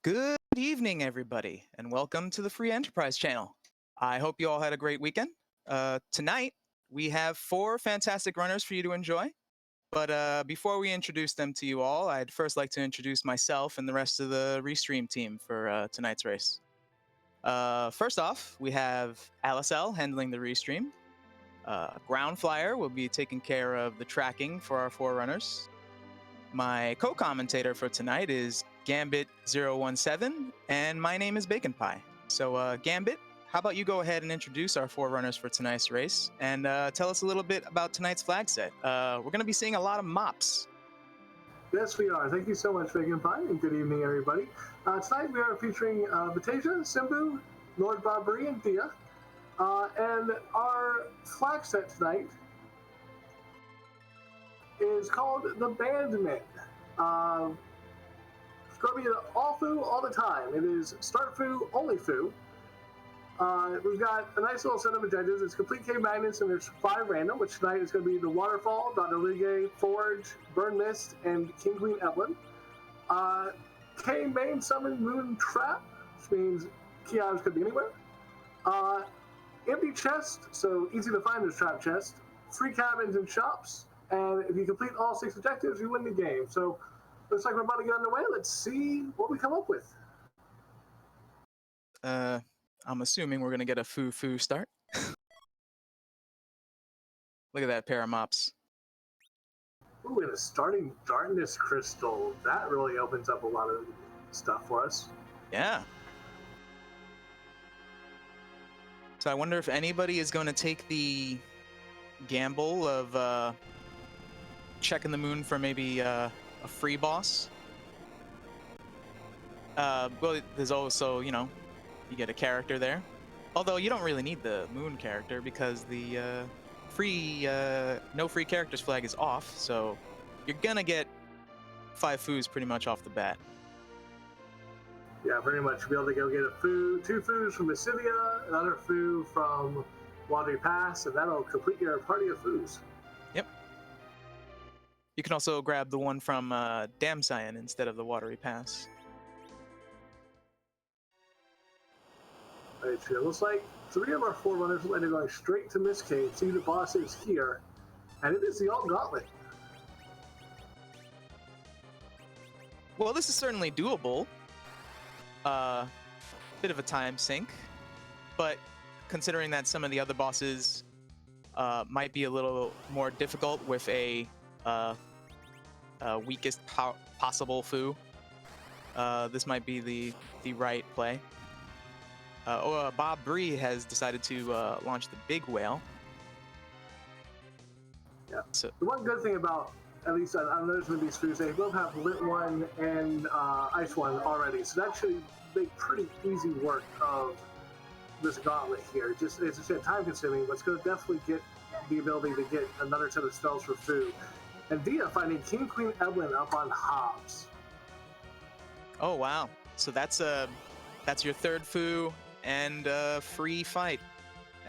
Good evening, everybody, and welcome to the Free Enterprise channel. I hope you all had a great weekend. Tonight, we have 4 fantastic runners for you to enjoy. But before we introduce them to you all, I'd first like to introduce myself and the rest of the Restream team for tonight's race. First off, we have Alice L handling the Restream. Ground Flyer will be taking care of the tracking for our 4 runners. My co-commentator for tonight is Gambit017, and my name is baconpie. So Gambit, how about you go ahead and introduce our 4 runners for tonight's race, and tell us a little bit about tonight's flag set. We're going to be seeing a lot of mops. Yes, we are. Thank you so much, baconpie, and good evening, everybody. Tonight we are featuring Vitasia, Simbu, LordBobBree, and Dia. And our flag set tonight is called the Bandmen. It's going to be an all foo all the time. It is start foo, only foo. We've got a nice little set of objectives. It's complete cave magnets, and there's 5 random, which tonight is going to be the Waterfall, Dr. Ligue, Forge, Burn Mist, and King Queen Evelyn. K main summon Moon Trap, which means key items could be anywhere. Empty chest, so easy to find this trap chest. Free cabins and shops, and if you complete all 6 objectives, you win the game. So looks like we're about to get underway. Let's see what we come up with. I'm assuming we're going to get a foo-foo start. Look at that pair of mops. Ooh, and a starting darkness crystal. That really opens up a lot of stuff for us. Yeah. So I wonder if anybody is going to take the gamble of checking the moon for maybe a free boss. Well, there's also, you get a character there. Although you don't really need the moon character because the no free characters flag is off, so you're gonna get 5 foos pretty much off the bat. Yeah, pretty much. You'll be able to go get a foo, 2 foos from Vitasia, another foo from Watery Pass, and that'll complete your party of foos. Yep. You can also grab the one from Dam Cyan instead of the Watery Pass. Right, so it looks like 3 of our 4 runners are going straight to Mist Cave. See the boss is here, and it is the Alt Gauntlet. Well, this is certainly doable. Bit of a time sink, but considering that some of the other bosses might be a little more difficult with a weakest possible foo, this might be the right play. LordBobBree has decided to launch the Big Whale. Yeah. So, the one good thing about, at least I've noticed with these foos, they both have Lit 1 and Ice 1 already, so that should make pretty easy work of this gauntlet here. It's just time consuming, but it's going to definitely get the ability to get another set of spells for foo. And Dia finding King Queen Evelyn up on Hobbs. oh wow! So that's your 3rd foo and free fight.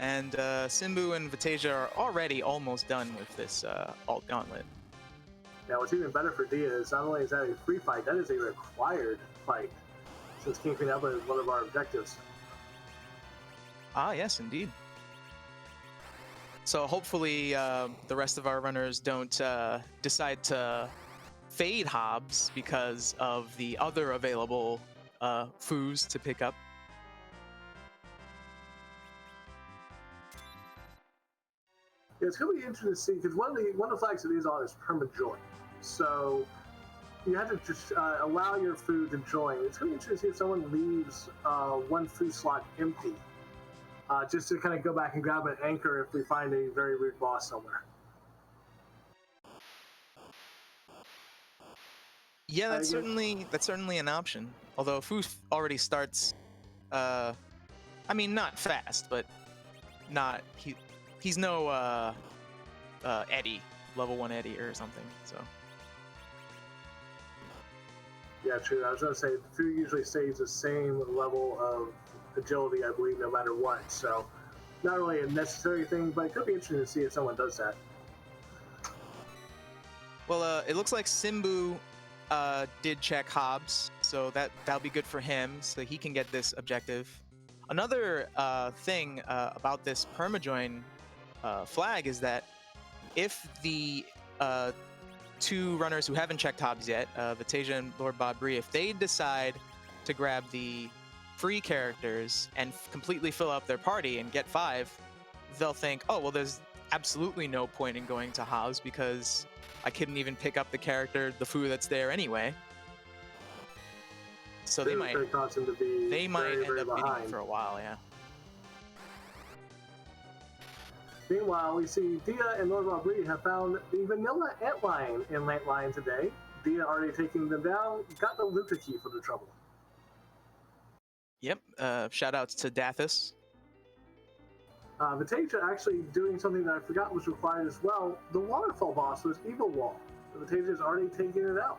And Simbu and Vitasia are already almost done with this alt gauntlet. Now, what's even better for Dia is not only is that a free fight, that is a required fight, since King Queen Evelyn is one of our objectives. Ah, yes, indeed. So hopefully the rest of our runners don't decide to fade Hobbs because of the other available foos to pick up. Yeah, it's going to be interesting to see, because one of the flags that is on is perma-join. So you have to just allow your food to join. It's going to be interesting to see if someone leaves 1 food slot empty, just to kind of go back and grab an anchor if we find a very weird boss somewhere. Yeah, that's certainly an option. Although foo already starts, I mean, not fast, but not he's no Eddie, level 1 Eddie or something. So. Yeah, true. I was going to say, foo usually stays the same level of agility, I believe, no matter what. So, not really a necessary thing, but it could be interesting to see if someone does that. Well, it looks like Simbu did check Hobbs, So that'll be good for him, so he can get this objective. Another thing about this permajoin flag is that if the two runners who haven't checked hobs yet, Vitasia and LordBobBree, if they decide to grab the free characters and completely fill up their party and get 5, they'll think, oh, well, there's absolutely no point in going to hobs because I couldn't even pick up the character, the foo that's there anyway. So they might end up bidding for a while, yeah. Meanwhile, we see Dia and LordBobBree have found the vanilla antlion in Antlion today. Dia already taking them down, got the Luca key for the trouble. Yep, shout outs to Dathis. Vitasia actually doing something that I forgot was required as well. The waterfall boss was Evil Wall. Vitasia's already taking it out.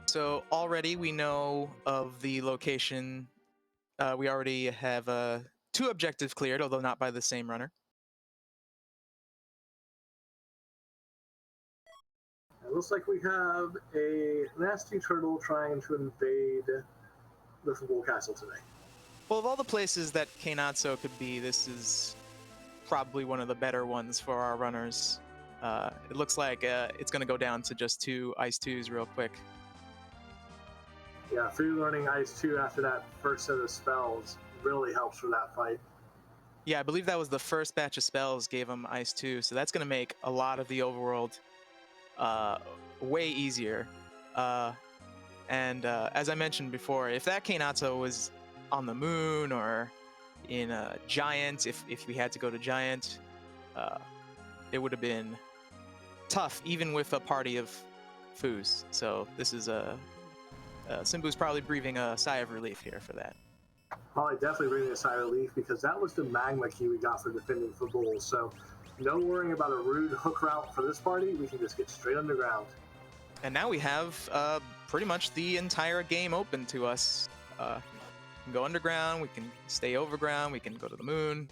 So already we know of the location. We already have 2 objectives cleared, although not by the same runner. It looks like we have a nasty turtle trying to invade the football castle today. Well, of all the places that Keinatsu could be, this is probably one of the better ones for our runners. It looks like it's going to go down to just 2 Ice 2s real quick. Yeah, free learning Ice 2 after that first set of spells really helps for that fight. Yeah, I believe that was the first batch of spells gave him Ice 2, so that's going to make a lot of the overworld way easier. And as I mentioned before, if that Keinatsu was on the moon or in a Giant, if we had to go to Giant, it would have been tough, even with a party of foos. So this is Simbu's probably breathing a sigh of relief here for that. Probably definitely breathing a sigh of relief because that was the magma key we got for defending for bulls. So no worrying about a rude hook route for this party. We can just get straight underground. And now we have pretty much the entire game open to us. We can go underground, we can stay overground, we can go to the moon.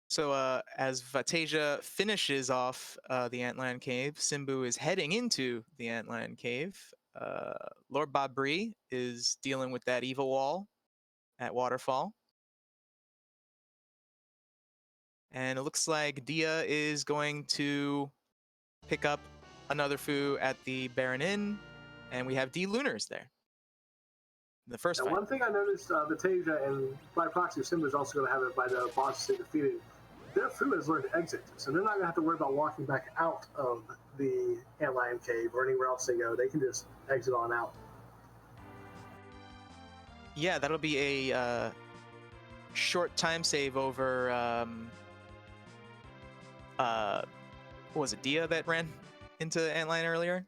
So as Vitasia finishes off the Antlion Cave, Simbu is heading into the Antlion Cave. LordBobBree is dealing with that evil wall at Waterfall. And it looks like Dia is going to pick up another foo at the Baron Inn, and we have D Lunars there. The first fight. One thing I noticed, Vitasia and by proxy, Simba is also going to have it by the bosses they defeated. Their foo has learned to exit, so they're not going to have to worry about walking back out of the Antlion Cave or anywhere else they go. They can just exit on out. Yeah, that'll be a short time save over. What was it, Dia that ran into Antlion earlier?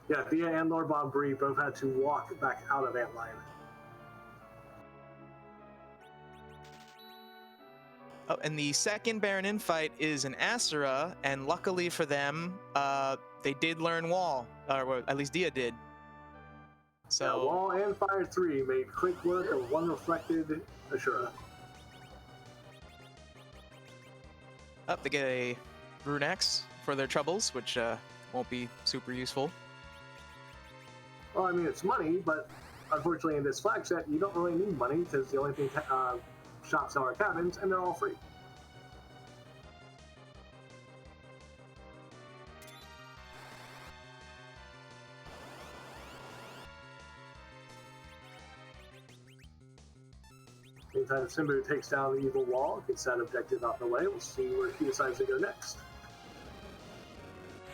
Yeah, Dia and LordBobBree both had to walk back out of Antlion. Oh, and the second Baron Inn fight is an Asura, and luckily for them, they did learn Wall, or at least Dia did. So yeah, Wall and Fire 3 made quick work of one reflected Asura. Up, they get a Rune X for their troubles, which won't be super useful. Well, I mean, it's money, but unfortunately in this flag set, you don't really need money because the only thing shops sell are cabins, and they're all free. Meantime, Simbu takes down the evil wall, gets that objective out of the way. We'll see where he decides to go next.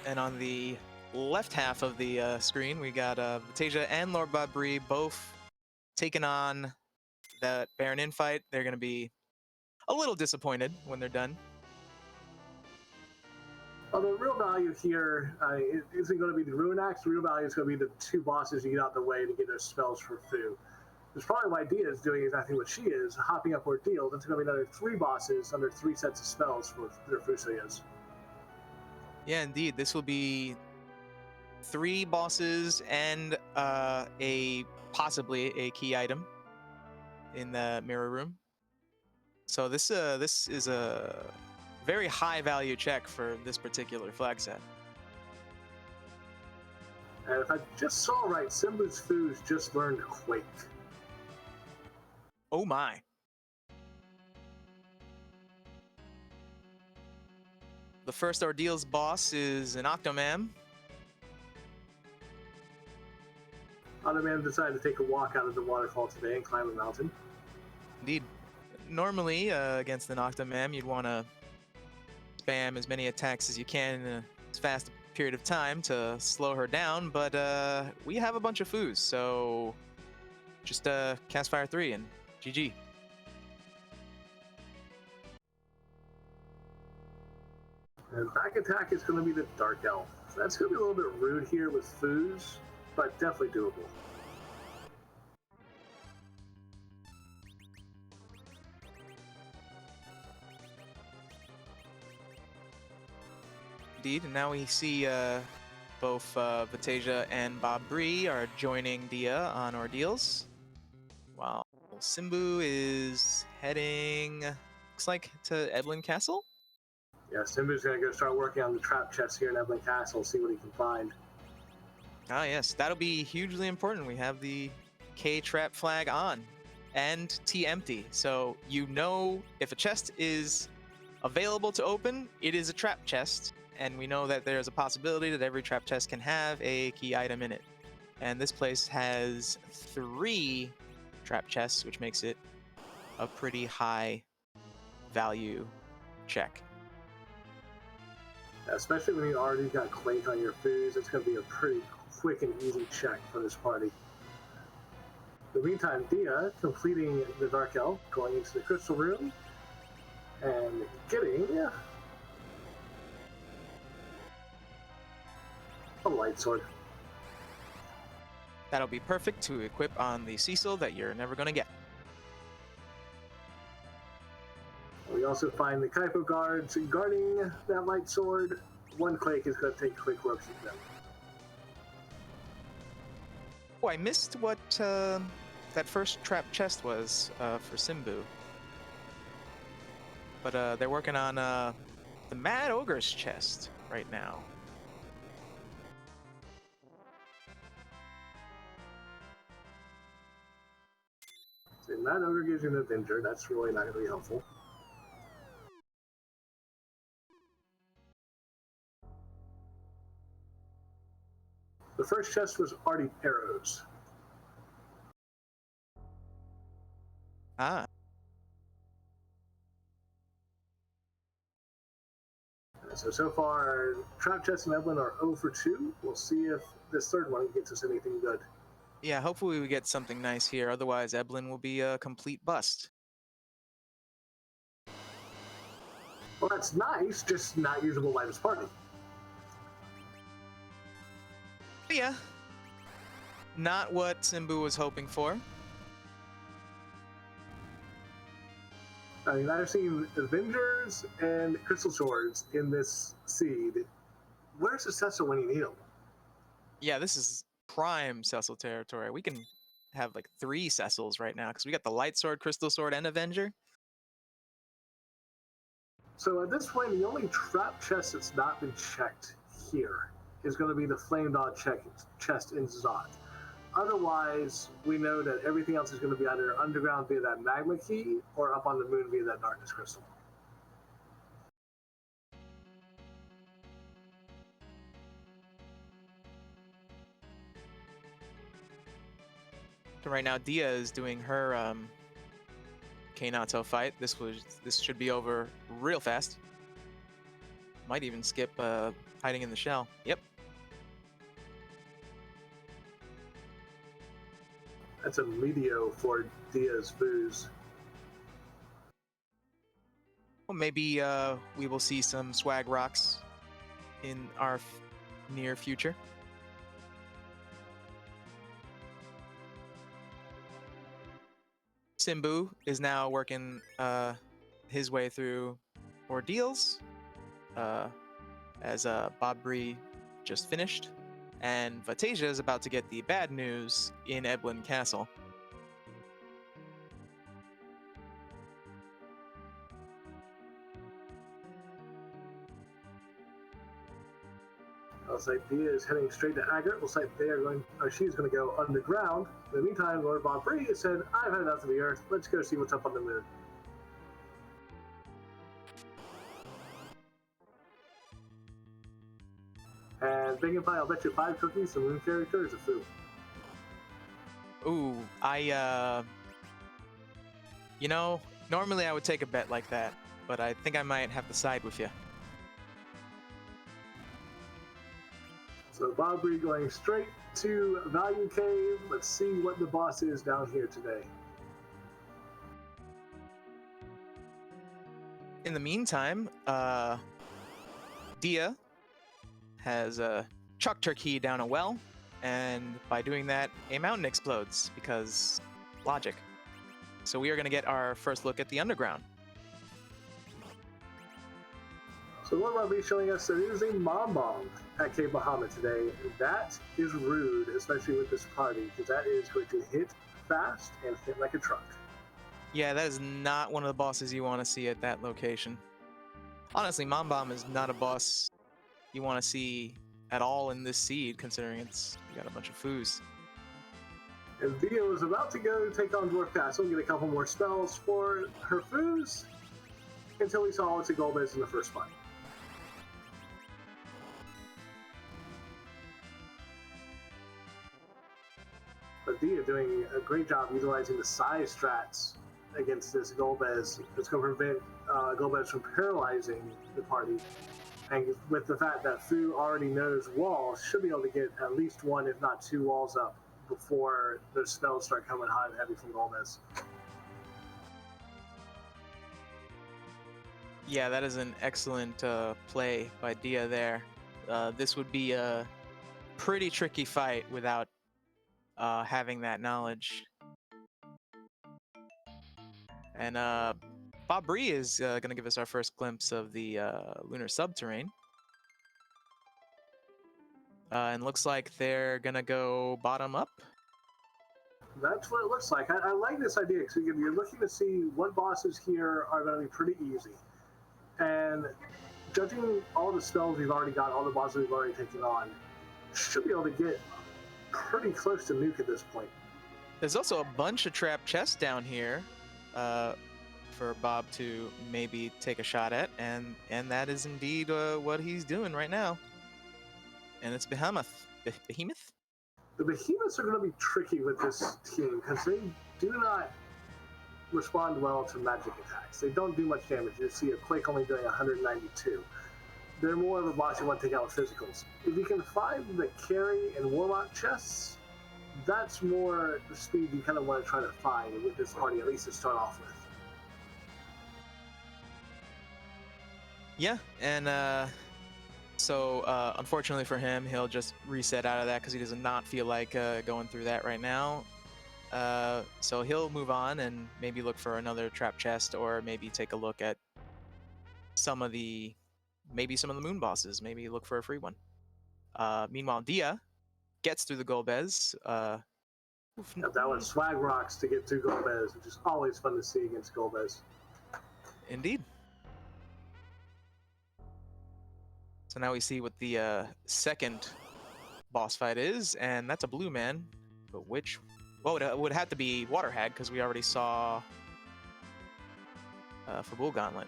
And on the left half of the screen, we got Vitasia and LordBobBree both taking on that Baron Inn fight. They're going to be a little disappointed when they're done. Well, the real value here isn't going to be the Ruin Axe. The real value is going to be the 2 bosses you get out of the way to get those spells for Fu. That's probably why Dia is doing exactly what she is, hopping up Ordeal. That's going to be another 3 bosses under 3 sets of spells for their Fusilias. Yeah, indeed. This will be 3 bosses and possibly a key item in the mirror room. So this is a very high value check for this particular flag set. And if I just saw right, Simbu's Foos just learned Quake. Oh my. The first Ordeals boss is an Octomam. Octomam decided to take a walk out of the waterfall today and climb a mountain. Indeed. Normally, against an Octomam, you'd want to spam as many attacks as you can in as fast a period of time to slow her down, but we have a bunch of foos, so just cast Fire 3 and GG. And back attack is going to be the Dark Elf. So that's going to be a little bit rude here with foos, but definitely doable. Indeed, and now we see both Vitasia and BobBree are joining Dia on Ordeals, while Simbu is heading, looks like, to Eblin Castle? Yeah, Simbu's going to go start working on the trap chest here in Eblin Castle, see what he can find. Ah, yes, that'll be hugely important. We have the K-trap flag on and T empty, so you know if a chest is available to open, it is a trap chest, and we know that there's a possibility that every trap chest can have a key item in it. And this place has 3 trap chests, which makes it a pretty high value check. Especially when you already got Quake on your foos, it's going to be a pretty quick and easy check for this party. In the meantime, Dia completing the Dark Elf, going into the Crystal Room, and getting a Light Sword. That'll be perfect to equip on the Cecil that you're never going to get. We also find the Kaipo guards guarding that Light Sword. 1 Quake is going to take quick ropes with them. Oh, I missed what that first trap chest was for Simbu. But they're working on the Mad Ogre's chest right now. So Mad Ogre gives you an Avenger. That's really not going to be helpful. The first chest was already arrows. Ah. So far, Trap Chest and Evelyn are 0 for 2. We'll see if this third one gets us anything good. Yeah, hopefully we get something nice here. Otherwise, Eblin will be a complete bust. Well, that's nice, just not usable by this party. Yeah. Not what Simbu was hoping for. I mean, I've seen Avengers and Crystal Swords in this seed. Where's the Cecil when you need them? Yeah, this is prime Cecil territory. We can have like 3 Cecils right now because we got the Light Sword, Crystal Sword, and Avenger. So at this point, the only trap chest that's not been checked here is going to be the Flame Dog chest in Zot. Otherwise, we know that everything else is going to be either underground via that magma key or up on the moon via that darkness crystal. So right now, Dia is doing her K-Nato fight. This should be over real fast. Might even skip hiding in the shell. Yep. That's a Meteo for Dia's foos. Well, maybe we will see some swag rocks in our near future. Simbu is now working his way through ordeals as BobBree just finished, and Vitasia is about to get the bad news in Eblin Castle. Looks like Dia is heading straight to Agate. Looks like they are going, or she's going to go underground. In the meantime, LordBobBree has said, "I've had enough of the Earth. Let's go see what's up on the moon." And baconpie, I'll bet you 5 cookies. The moon character is a foo. Ooh, you know, normally I would take a bet like that, but I think I might have to side with you. So LordBobBree going straight to Value Cave. Let's see what the boss is down here today. In the meantime, Dia has chucked her key down a well, and by doing that, a mountain explodes, because logic. So we are going to get our first look at the underground. So LordBobBree showing us that it is a mom bomb at Cape Bahama today. That is rude, especially with this party, because that is going to hit fast and hit like a truck. Yeah, that is not one of the bosses you want to see at that location. Honestly, Mom Bomb is not a boss you want to see at all in this seed, considering you got a bunch of foos. And Dia was about to go take on Dwarf Castle and get a couple more spells for her foos until we saw it's a Golbez in the first fight. But Dia doing a great job utilizing the size strats against this Golbez. It's going to prevent Golbez from paralyzing the party. And with the fact that Fu already knows walls, should be able to get at least 1, if not 2 walls up before the spells start coming hot and heavy from Golbez. Yeah, that is an excellent play by Dia there. This would be a pretty tricky fight without having that knowledge. And BobBree is going to give us our first glimpse of the lunar subterrane. And looks like they're going to go bottom up. That's what it looks like. I like this idea because you're looking to see what bosses here are going to be pretty easy. And judging all the spells we've already got, all the bosses we've already taken on, should be able to get pretty close to Nuke at this point. There's also a bunch of trap chests down here for Bob to maybe take a shot at, and that is indeed what he's doing right now. And it's Behemoth. Behemoth? The Behemoths are going to be tricky with this team because they do not respond well to magic attacks. They don't do much damage. You see a Quake only doing 192. They're more of a boss you want to take out with physicals. If you can find the carry and warlock chests, that's more the speed you kind of want to try to find with this party, at least to start off with. Yeah, and so unfortunately for him, he'll just reset out of that because he does not feel like going through that right now. So he'll move on and maybe look for another trap chest, or maybe take a look at some of the moon bosses. Maybe look for a free one. Meanwhile, Dia gets through the Golbez. Yeah, that was swag rocks to get through Golbez, which is always fun to see against Golbez. Indeed. So now we see what the second boss fight is, and that's a blue man. But which? Well, it would have to be Water Hag, because we already saw Fabul Gauntlet.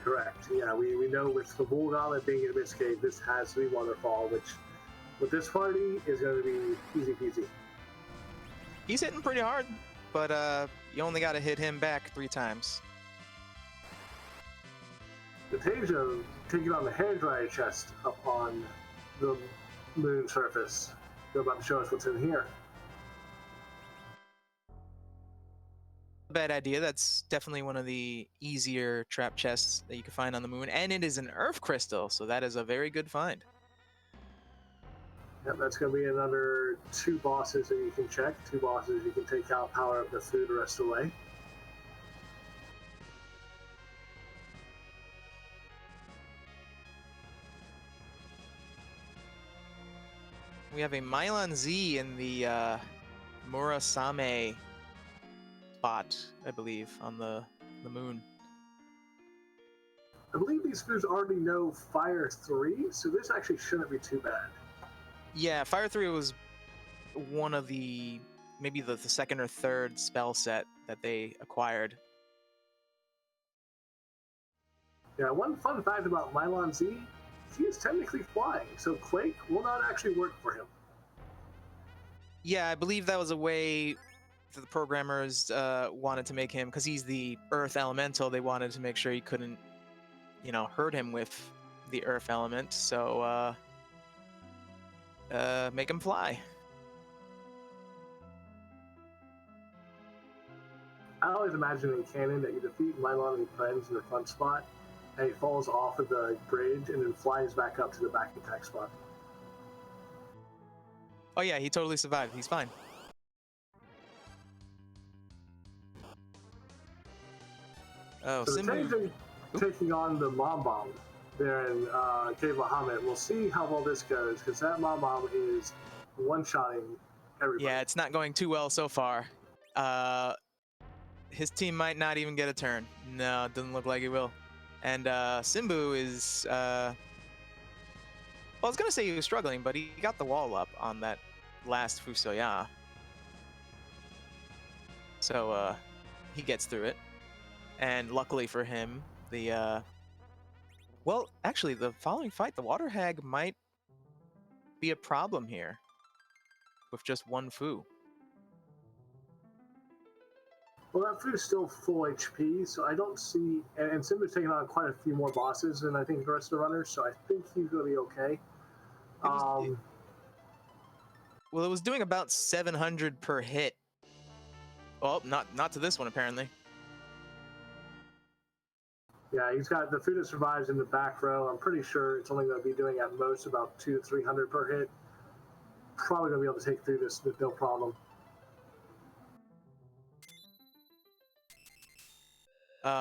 Correct. Yeah, we know with Fabul Gauntlet being in Abyss Cave, this has to be Waterfall, which with this party is going to be easy peasy. He's hitting pretty hard, but you only got to hit him back 3 times. Vitasia taking on the hairdryer chest up on the moon surface. They're about to show us what's in here. Bad idea. That's definitely one of the easier trap chests that you can find on the moon, and it is an earth crystal, so that is a very good find. Yep, that's going to be another 2 bosses that you can check. 2 bosses you can take out, power up the food the rest of the way. We have a Mylon Z in the Murasame spot, I believe, on the moon. I believe these foos already know Fire 3, so this actually shouldn't be too bad. Yeah, Fire 3 was one of the, maybe the second or third spell set that they acquired. Yeah, one fun fact about Mylon Z, he is technically flying, so Quake will not actually work for him. Yeah, I believe that was a way that the programmers wanted to make him, because he's the Earth Elemental, they wanted to make sure he couldn't, you know, hurt him with the Earth element, so make him fly. I always imagine in canon that you defeat Mylon and friends in the front spot, and he falls off of the bridge and then flies back up to the back attack spot. Oh yeah, he totally survived. He's fine. Oh, So the Simbu. taking on the Mom Bomb there in Cave Bahamut. We'll see how well this goes, because that Mom Bomb is one-shotting everybody. Yeah, it's not going too well so far. His team might not even get a turn. No, it doesn't look like it will. And Simbu is... well, I was going to say he was struggling, but he got the wall up on that last Fusoya. So he gets through it. And luckily for him, the... well, actually, the following fight, the Water Hag might be a problem here with just one Fu. Well, that food is still full HP, so I don't see... And Simba's taking on quite a few more bosses than I think the rest of the runners, so I think he's going to be okay. Well, it was doing about 700 per hit. Well, not to this one, apparently. Yeah, he's got the food that survives in the back row. I'm pretty sure it's only going to be doing at most about 200 to 300 per hit. Probably going to be able to take through this with no problem.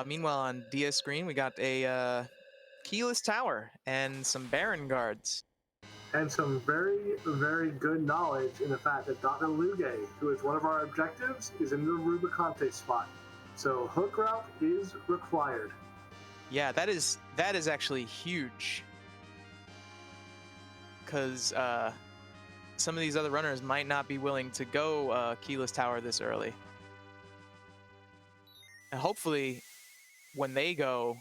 Meanwhile, on Dia's screen, we got a keyless tower and some Baron guards. And some very, very good knowledge in the fact that Dr. Luge, who is one of our objectives, is in the Rubicante spot. So hook route is required. Yeah, that is actually huge. Because some of these other runners might not be willing to go keyless tower this early. And hopefully, when they go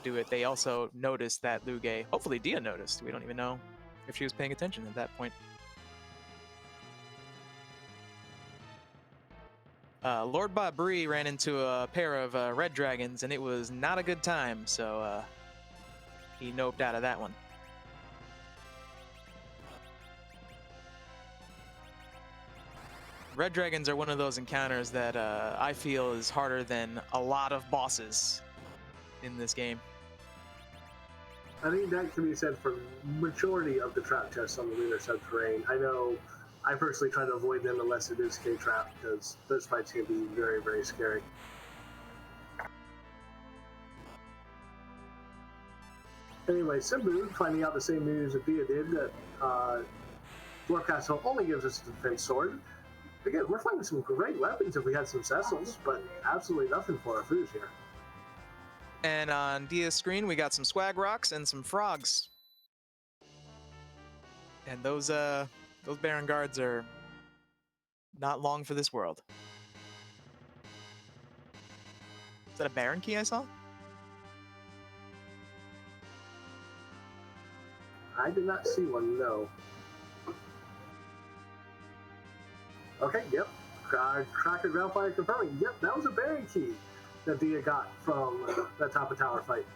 do it, they also notice that Luge... Hopefully Dia noticed. We don't even know if she was paying attention at that point. LordBobBree ran into a pair of red dragons, and it was not a good time, so he noped out of that one. Red dragons are one of those encounters that I feel is harder than a lot of bosses in this game. I think that can be said for majority of the trap chests on the lunar subterranean. I know I personally try to avoid them unless it is K-Trap, because those fights can be very, very scary. Anyway, Simbu, finding out the same news that Dia did, that Dwarf Castle only gives us a defense sword. Again, we're finding some great weapons if we had some Cecils, but absolutely nothing for our foos here. And on Dia's screen, we got some swag rocks and some frogs. And those Baron guards are not long for this world. Is that a Baron key I saw? I did not see one, no. Okay, yep. Cracker Groundfire confirming. Yep, that was a Baron key that Dia got from that top of tower fight.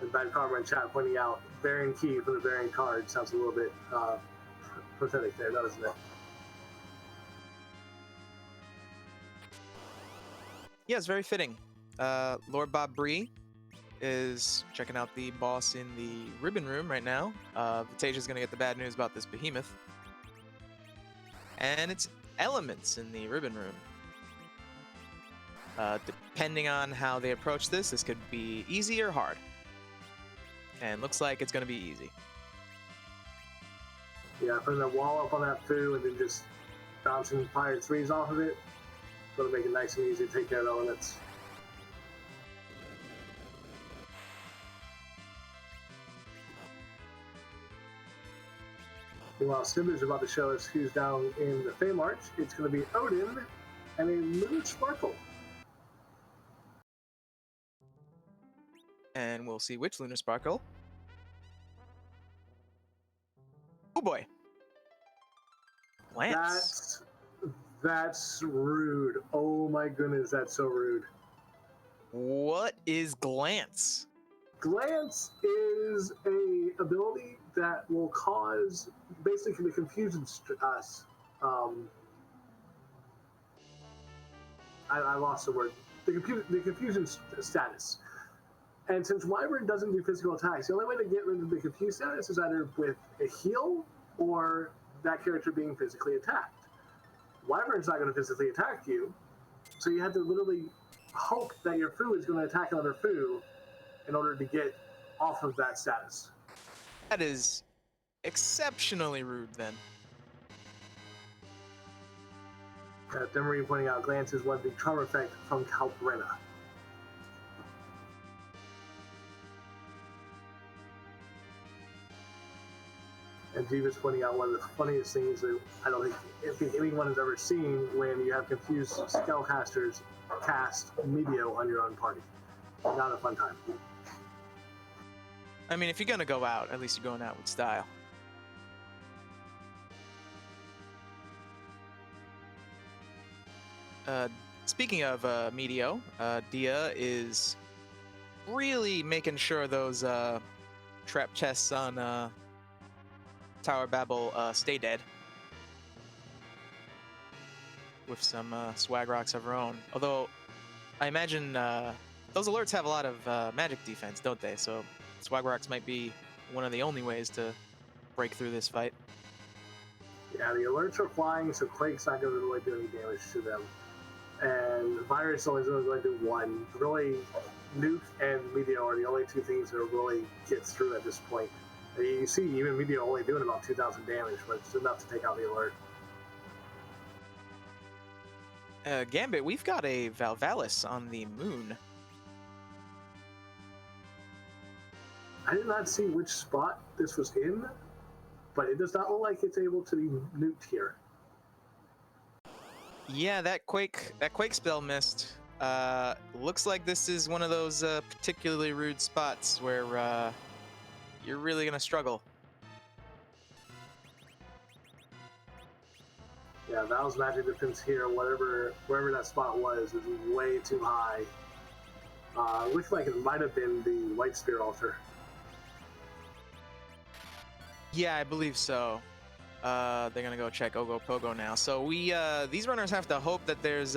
And Bad Karma in chat pointing out Baron key from the Baron card sounds a little bit pathetic there, doesn't it? Yeah, it's very fitting. LordBobBree is checking out the boss in the ribbon room right now. Vitasia's gonna get the bad news about this behemoth. And it's elements in the ribbon room. Depending on how they approach this, this could be easy or hard. And looks like it's going to be easy. Yeah, putting a wall up on that foo and then just bouncing fire threes off of it. Going to make it nice and easy to take care of elements. Meanwhile, Simbu's about to show us who's down in the Fey March. It's going to be Odin and a Lunar Sparkle. And we'll see which Lunar Sparkle. Oh boy. Glance. That's rude. Oh my goodness, that's so rude. What is Glance? Glance is a ability that will cause basically the confusion us. I lost the word. The confusion status. And since Wyvern doesn't do physical attacks, the only way to get rid of the confused status is either with a heal or that character being physically attacked. Wyvern's not going to physically attack you, so you have to literally hope that your foo is going to attack another foo in order to get off of that status. That is exceptionally rude, then. Demery pointing out Glance is one of the charm effect from Calbrena. And Jeeva's pointing out one of the funniest things that I don't think anyone has ever seen when you have confused spellcasters cast Medio on your own party. Not a fun time. I mean, if you're going to go out, at least you're going out with style. Speaking of Medio, Dia is really making sure those trap chests on Tower Babel stay dead. With some swag rocks of her own. Although, I imagine those alerts have a lot of magic defense, don't they? So, swag rocks might be one of the only ways to break through this fight. Yeah, the alerts are flying, so Quake's not going to really do any damage to them. And Virus only going to do one. Really, Nuke and Meteor are the only two things that really get through at this point. And you see, even Meteor only doing about 2,000 damage, but it's enough to take out the alert. Gambit, we've got a Valvalis on the moon. I did not see which spot this was in, but it does not look like it's able to be nuked here. Yeah, that quake spell missed. Looks like this is one of those particularly rude spots where you're really gonna struggle. Yeah, Val's magic defense here, wherever that spot was, is way too high. Looks like it might have been the White Spear altar. Yeah, I believe so. They're gonna go check Ogo Pogo now. So we these runners have to hope that there's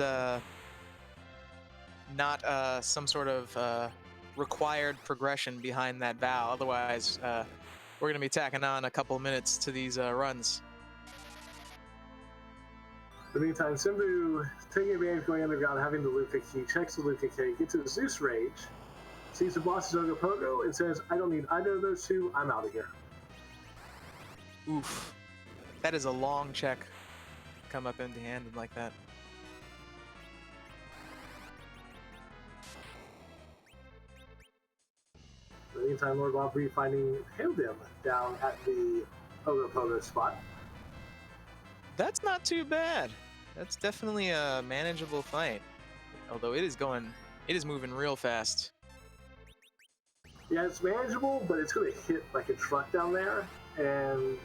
not some sort of required progression behind that Val. Otherwise, we're gonna be tacking on a couple minutes to these runs. In the meantime, Simbu taking advantage going underground, having the Luca key, checks the Luca key, gets to the Zeus Rage, sees the boss is Ogo Pogo, and says, I don't need either of those two, I'm out of here. Oof. That is a long check. Come up empty-handed like that. In the meantime, LordBobBree finding Hildim down at the Ogo Pogo spot. That's not too bad. That's definitely a manageable fight. Although it is moving real fast. Yeah, it's manageable, but it's going to hit like a truck down there, and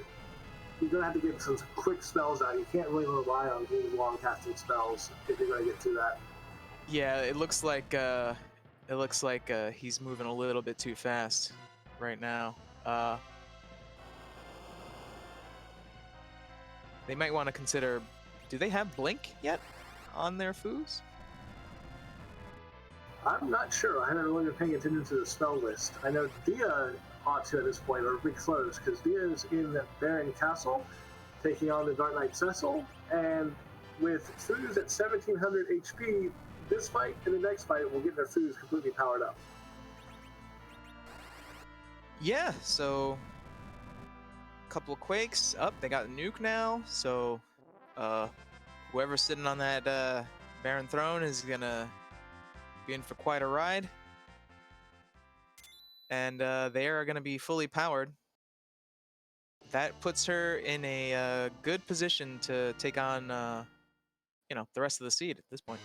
you're going to have to get some quick spells out. You can't really rely on any long casting spells if you're going to get through that. Yeah, it looks like he's moving a little bit too fast right now. They might want to consider, do they have Blink yet on their foos? I'm not sure. I haven't really been paying attention to the spell list. I know Dia ought to at this point, or be close, because Dia is in the Baron Castle, taking on the Dark Knight Cecil, and with foos at 1700 HP, this fight and the next fight will get their foods completely powered up. Yeah, so a couple of quakes up. They got a nuke now, so whoever's sitting on that Baron throne is gonna be in for quite a ride, and they are gonna be fully powered. That puts her in a good position to take on, the rest of the seed at this point.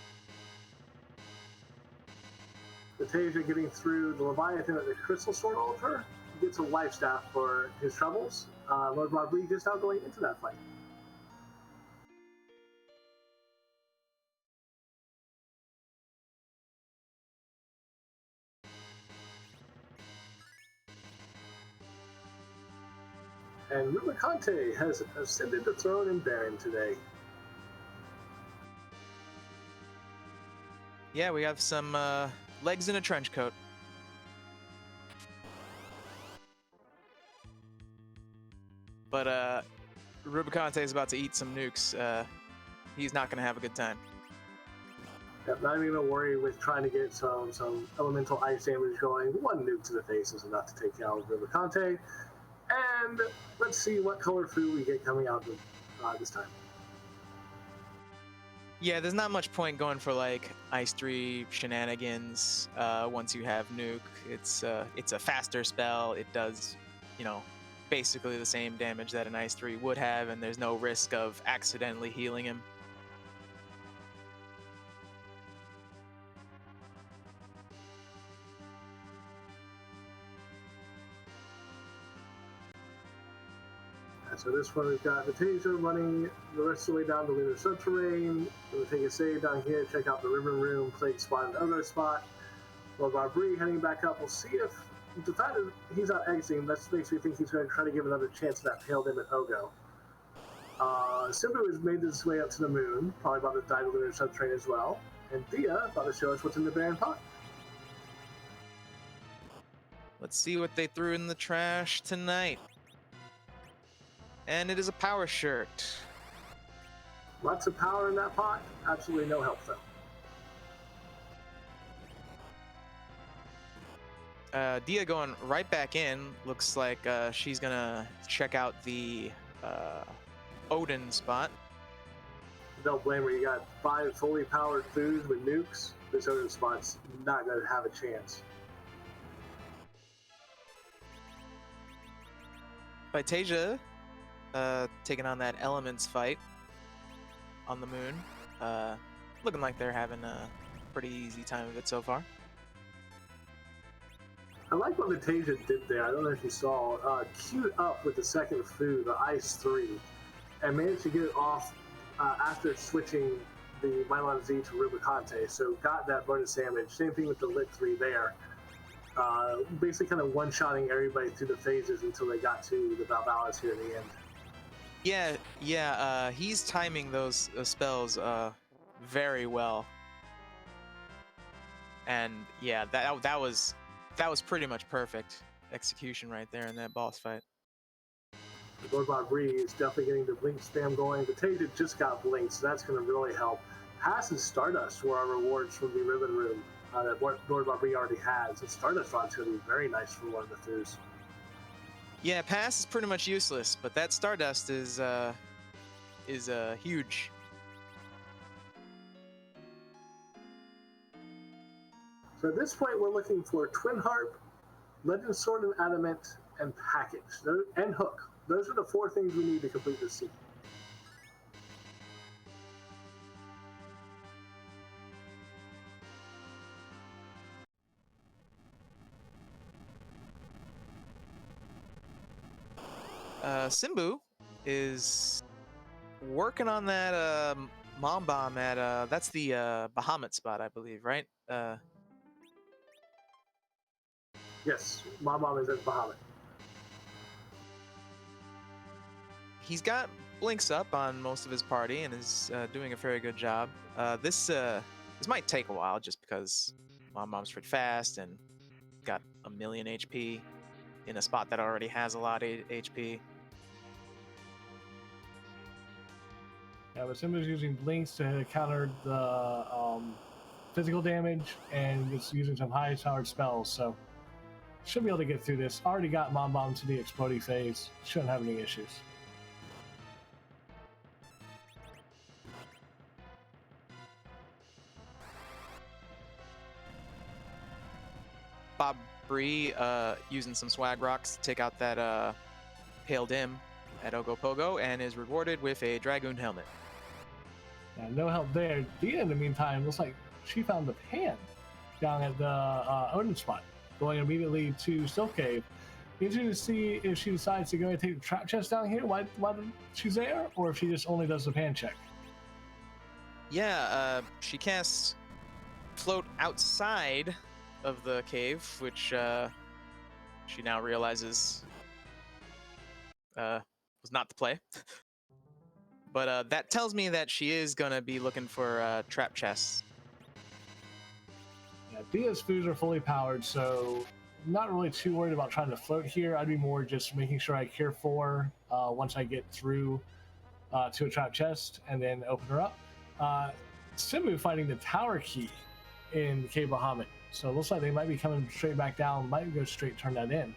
Vitasia getting through the Leviathan at the Crystal Sword Altar gets a life staff for his troubles. LordBobBree just now going into that fight. And Rubicante has ascended the throne in Baron today. Yeah, we have some legs in a trench coat. But Rubicante is about to eat some nukes. He's not going to have a good time. Yep, not even going to worry with trying to get some elemental ice damage going. One nuke to the face is enough to take out Rubicante. And let's see what color food we get coming out this time. Yeah, there's not much point going for like Ice 3 shenanigans once you have nuke. It's a faster spell. It does, basically the same damage that an Ice 3 would have, and there's no risk of accidentally healing him. So this one we've got Vitasia running the rest of the way down the lunar subterranean. We'll take a save down here, check out the river room, plate spot in the other spot. LordBobBree heading back up. We'll see if the fact that he's not exiting, that makes me think he's going to try to give another chance to that Pale Demon Ogo. Simbu has made his way up to the moon, probably about to die to the lunar subterranean as well. And Thea about to show us what's in the Baron pot. Let's see what they threw in the trash tonight. And it is a power shirt. Lots of power in that pot. Absolutely no health though. Dia going right back in. Looks like she's gonna check out the Odin spot. Don't blame her. You got 5 fully powered foods with nukes. This Odin spot's not going to have a chance. Vitasia taking on that elements fight on the moon. Looking like they're having a pretty easy time of it so far. I like what Vitasia did there. I don't know if you saw. Queued up with the second food, the Ice 3, and managed to get it off after switching the Mylon Z to Rubicante. So got that bonus damage. Same thing with the Lit 3 there. Basically kind of one-shotting everybody through the phases until they got to the Valvalis here in the end. Yeah. He's timing those spells very well, and yeah, that was pretty much perfect execution right there in that boss fight. LordBobBree is definitely getting the blink spam going. Vitasia just got blinked, so that's going to really help. Pass and Stardust were our rewards from the Ribbon Room that LordBobBree already has. And Stardust Rod's going to be very nice for one of the foos. Yeah, Pass is pretty much useless, but that Stardust is huge. So at this point, we're looking for Twin Harp, Legend Sword and Adamant, and Package, and Hook. Those are the 4 things we need to complete this scene. Simbu is working on that Mom Bomb at that's the Bahamut spot, I believe, right? Yes, Mom is at Bahamut. He's got blinks up on most of his party and is doing a very good job. This might take a while just because Mom's pretty fast and got a million HP in a spot that already has a lot of HP. Yeah, but Simba's using blinks to counter the physical damage and it's using some high-powered spells, so should be able to get through this. Already got Mom Bomb to the exploding phase. Shouldn't have any issues. LordBobBree using some swag rocks to take out that Pale Dim at Ogopogo and is rewarded with a Dragoon helmet. Yeah, no help there. Dia, in the meantime, looks like she found the pan down at the Odin spot, going immediately to Silk Cave. Interesting to see if she decides to go and take the trap chest down here while she's there, or if she just only does the pan check. Yeah, she casts Float outside of the cave, which she now realizes was not the play. But that tells me that she is going to be looking for trap chests. Yeah, Dia's foods are fully powered, so I'm not really too worried about trying to float here. I'd be more just making sure I care for once I get through to a trap chest and then open her up. Simbu finding the tower key in Cave Bahamut. So it looks like they might be coming straight back down, might go straight turn that in.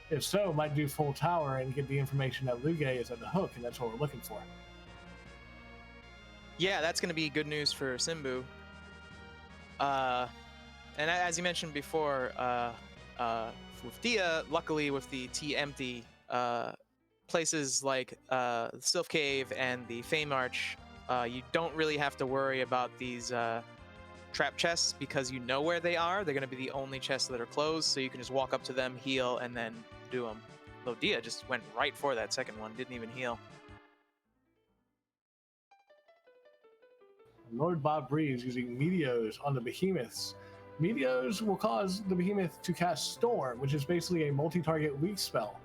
If so, might do full tower and get the information that Luge is at the hook, and that's what we're looking for. Yeah, that's going to be good news for Simbu. And as you mentioned before, with Dia, luckily with the T empty, places like the Sylph Cave and the Fame Arch, you don't really have to worry about these trap chests because you know where they are. They're going to be the only chests that are closed, so you can just walk up to them, heal, and then do them. Though Dia just went right for that second one, didn't even heal. LordBobBree is using Meteos on the Behemoths. Meteos will cause the Behemoth to cast Storm, which is basically a multi-target weak spell.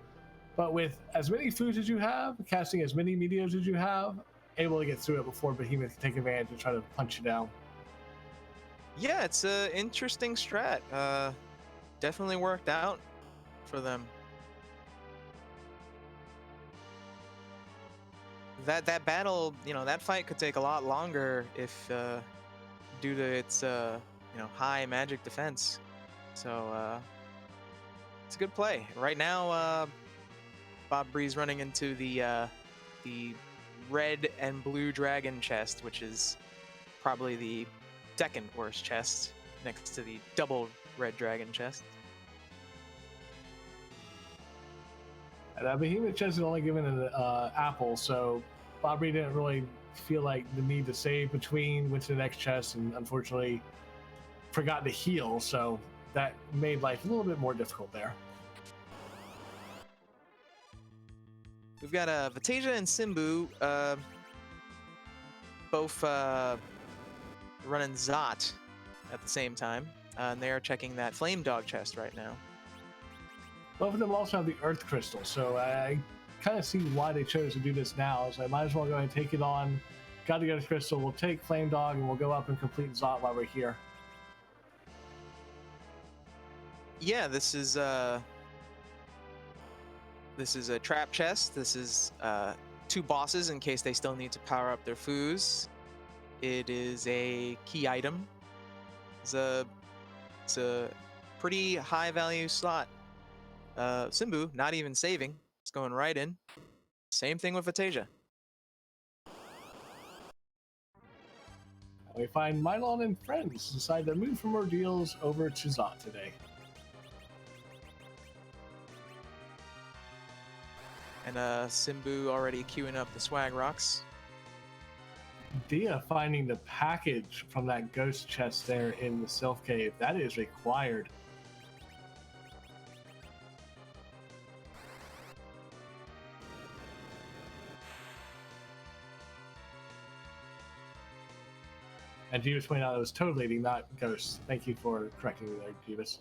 But with as many foods as you have, casting as many Meteos as you have, able to get through it before Behemoth can take advantage and try to punch you down. Yeah, it's an interesting strat. Definitely worked out for them. That battle, that fight could take a lot longer if due to its high magic defense. So it's a good play. Right now, LordBobBree's running into the red and blue dragon chest, which is probably the second worst chest next to the double red dragon chest. That Behemoth chest is only given an apple, so LordBobBree didn't really feel like the need to save between, went to the next chest, and unfortunately forgot to heal, so that made life a little bit more difficult there. We've got Vitasia and Simbu both running Zot at the same time, and they're checking that Flame Dog chest right now. Both of them also have the Earth Crystal, so I kind of see why they chose to do this now. So I might as well go ahead and take it on. Got the Earth Crystal, we'll take Flame Dog, and we'll go up and complete Zot while we're here. Yeah, this is a trap chest. This is 2 bosses in case they still need to power up their foos. It is a key item. It's a pretty high value slot. Simbu not even saving. It's going right in. Same thing with Vitasia. We find Mylon and friends decide to move from Ordeals over to Zot today. And Simbu already queuing up the swag rocks. Dia finding the package from that ghost chest there in the Sylph Cave. That is required. And Jeebus pointed out it was Toad Lady, not Ghost. Thank you for correcting me there, Jeebus.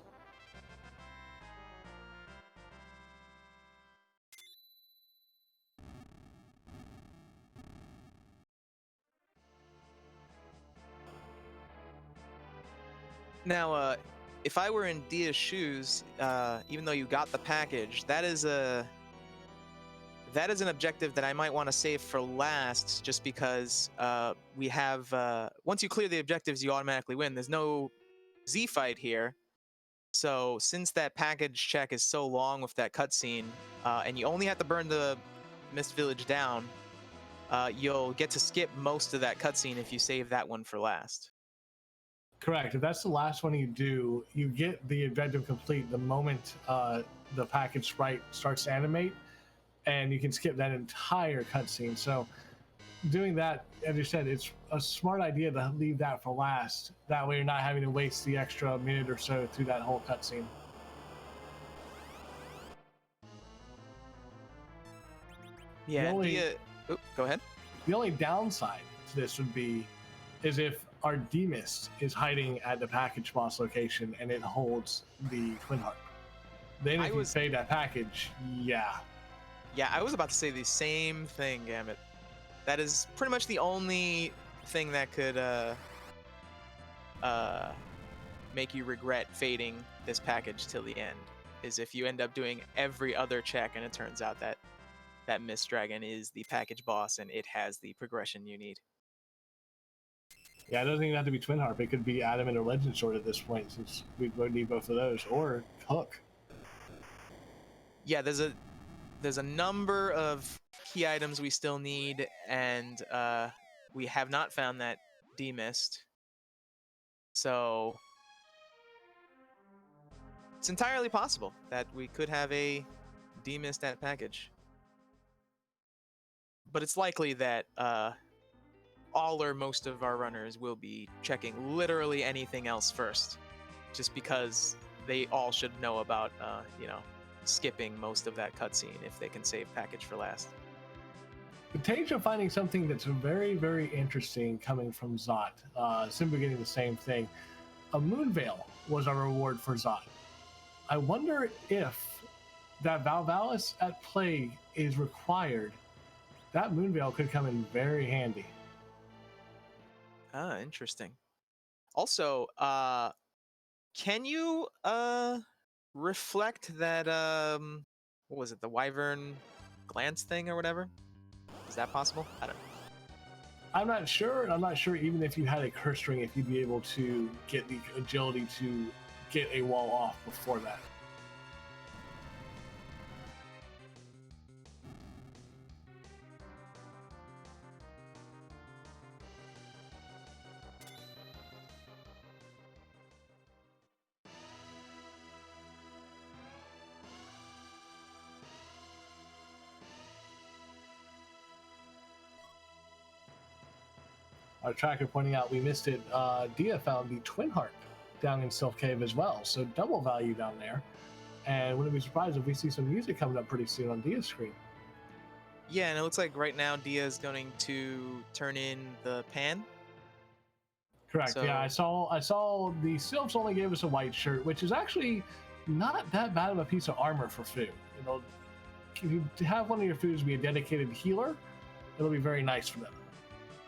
Now, if I were in Dia's shoes, even though you got the package, that is a that is an objective that I might want to save for last, just because we have once you clear the objectives, you automatically win. There's no Z fight here, so since that package check is so long with that cutscene, and you only have to burn the Mist Village down, you'll get to skip most of that cutscene if you save that one for last. Correct. If that's the last one you do, you get the objective complete the moment the package sprite starts to animate, and you can skip that entire cutscene. So doing that, as you said, it's a smart idea to leave that for last. That way you're not having to waste the extra minute or so through that whole cutscene. Yeah, go ahead. The only downside to this would be is if our D-Mist is hiding at the package boss location and it holds the Twin Harp. Then if you save that package, yeah. Yeah, I was about to say the same thing, Gambit. That is pretty much the only thing that could make you regret fading this package till the end, is if you end up doing every other check and it turns out that that Mist Dragon is the package boss and it has the progression you need. Yeah, it doesn't even have to be Twin Harp. It could be Adamant or Legend Sword at this point, since we would need both of those, or Hook. Yeah, there's a number of key items we still need, and we have not found that D-Mist. So it's entirely possible that we could have a D-Mist at package. But it's likely that all or most of our runners will be checking literally anything else first, just because they all should know about, skipping most of that cutscene if they can save package for last. Vitasia finding something that's very, very interesting coming from Zot. Simbu getting the same thing. A Moon Veil was our reward for Zot. I wonder if that Valvalis at play is required. That Moon Veil could come in very handy. Ah, interesting. Also, can you reflect that what was it, the Wyvern glance thing or whatever? Is that possible? I don't know. I'm not sure. I'm not sure even if you had a curse ring, if you'd be able to get the agility to get a wall off before that. Our tracker pointing out we missed it. Dia found the Twin Harp down in Sylph Cave as well, so double value down there. And wouldn't be surprised if we see some music coming up pretty soon on Dia's screen. Yeah, and it looks like right now Dia is going to turn in the pan. Correct. So, yeah, I saw the Sylphs only gave us a white shirt, which is actually not that bad of a piece of armor for Fu. If you have one of your Fus be a dedicated healer, it'll be very nice for them.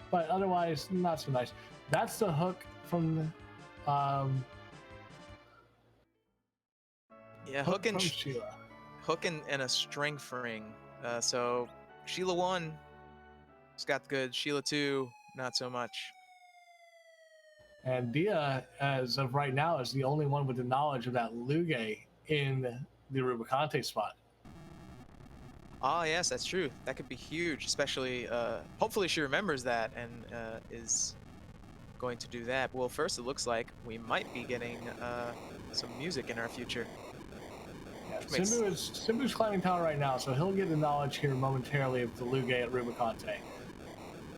But otherwise, not so nice. That's the Hook from Hook and Sheila. Hook and a strength ring. So Sheila 1 has got good. Sheila 2, not so much. And Dia, as of right now, is the only one with the knowledge of that Luge in the Rubicante spot. Ah, yes, that's true. That could be huge, especially, hopefully she remembers that and is going to do that. Well, first it looks like we might be getting some music in our future. Yeah, Simbu's climbing tower right now, so he'll get the knowledge here momentarily of the Luge at Rubicante.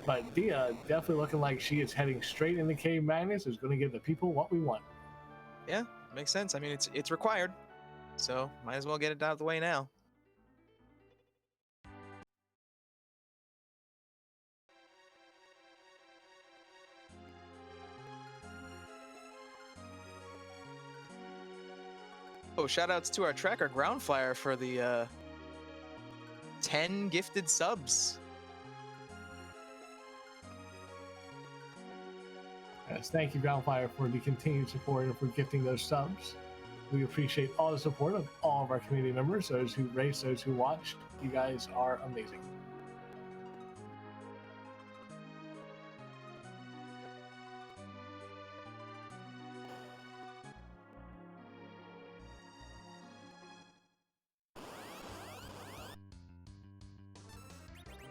But Dia, definitely looking like she is heading straight into Cave Magnus, is going to give the people what we want. Yeah, makes sense. I mean, it's required, so might as well get it out of the way now. Oh, shoutouts to our tracker Groundflyer for the 10 gifted subs. Yes, thank you, Groundflyer, for the continued support and for gifting those subs. We appreciate all the support of all of our community members, those who race, those who watch. You guys are amazing.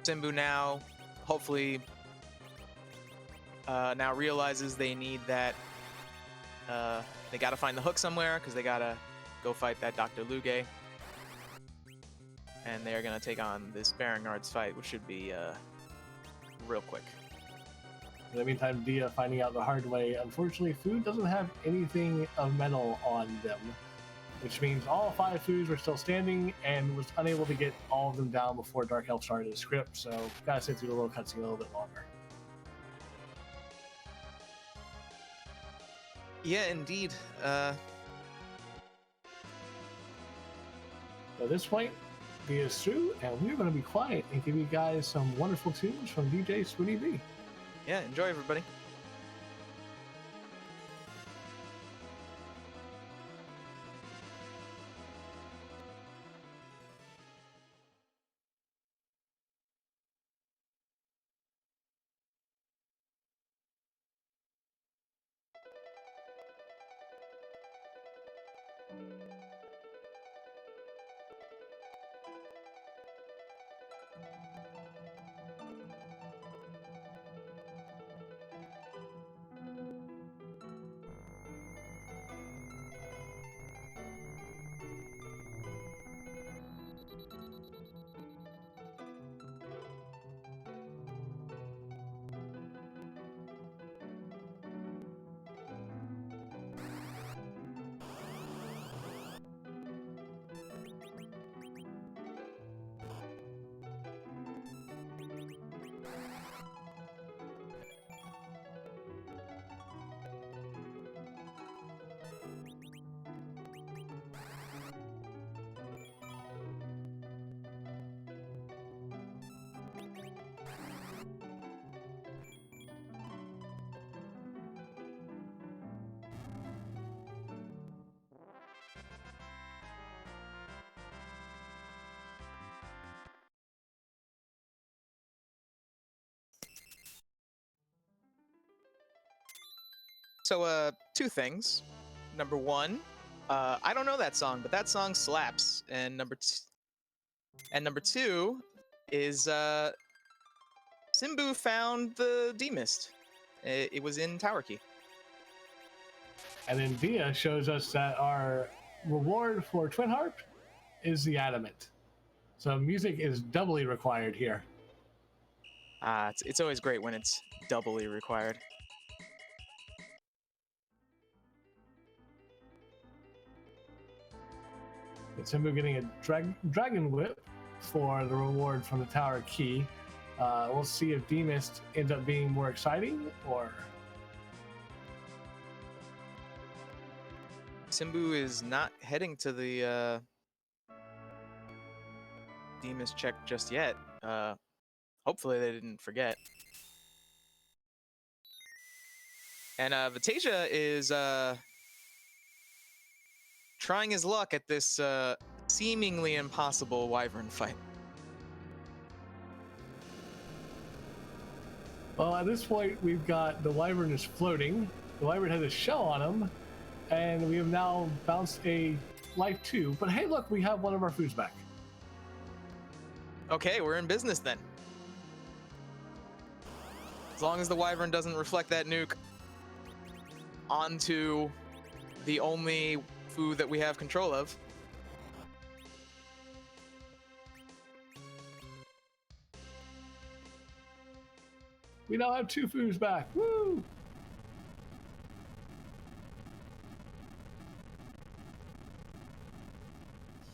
Simbu now, hopefully, now realizes they need that. They got to find the hook somewhere because they got to go fight that Dr. Luge. And they're going to take on this Barangard's fight, which should be real quick. In the meantime, Dia finding out the hard way. Unfortunately, food doesn't have anything of metal on them, which means all 5 foods were still standing and was unable to get all of them down before Dark Elf started his script, so gotta sit through the little cutscene a little bit longer. Yeah, indeed. At this point, Dia is through, and we're going to be quiet and give you guys some wonderful tunes from DJ Swinny B. Yeah, enjoy, everybody. So, 2 things. Number 1, I don't know that song, but that song slaps. And number 2 is Simbu found the D-Mist. It was in Tower Key. And then Dia shows us that our reward for Twin Harp is the Adamant. So music is doubly required here. It's always great when it's doubly required. It's Simbu getting a Dragon Whip for the reward from the Tower Key. We'll see if D-Mist ends up being more exciting or... Simbu is not heading to the D-Mist check just yet. Hopefully they didn't forget. And Vitasia is trying his luck at this seemingly impossible wyvern fight. Well, at this point, we've got the wyvern is floating. The wyvern has a shell on him, and we have now bounced a life 2. But hey, look, we have one of our foods back. Okay, we're in business then. As long as the wyvern doesn't reflect that nuke onto the only food that we have control of. We now have 2 foods back. Woo!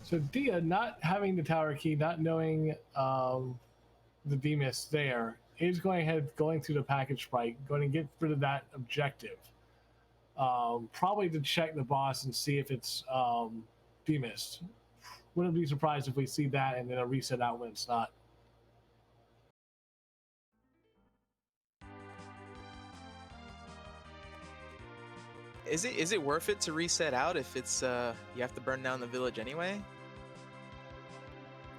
So Dia, not having the Tower Key, not knowing the D-Mist there, is going through the package sprite, going to get rid of that objective. Probably to check the boss and see if it's D-Mist. Wouldn't be surprised if we see that and then a reset out when it's not. Is it worth it to reset out if it's you have to burn down the village anyway?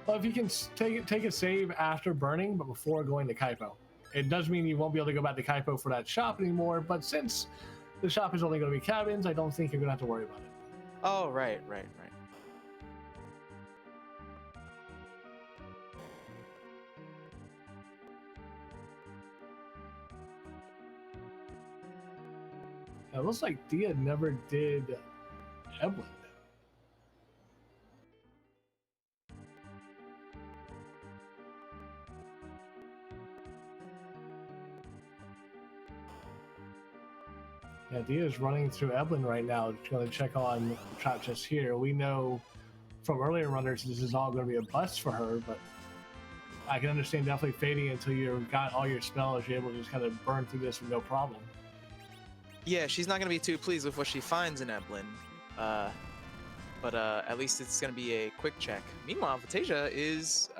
Well, if you can take a save after burning, but before going to Kaipo. It does mean you won't be able to go back to Kaipo for that shop anymore, but since the shop is only going to be cabins, I don't think you're going to have to worry about it. Oh, right. It looks like Dia never did Eblin. Yeah, Dia is running through Eblin right now, going to check on trap chest here. We know from earlier runners this is all going to be a bust for her, but I can understand definitely fading until you've got all your spells. You're able to just kind of burn through this with no problem. Yeah, she's not going to be too pleased with what she finds in Eblin. But at least it's going to be a quick check. Meanwhile, Vitasia is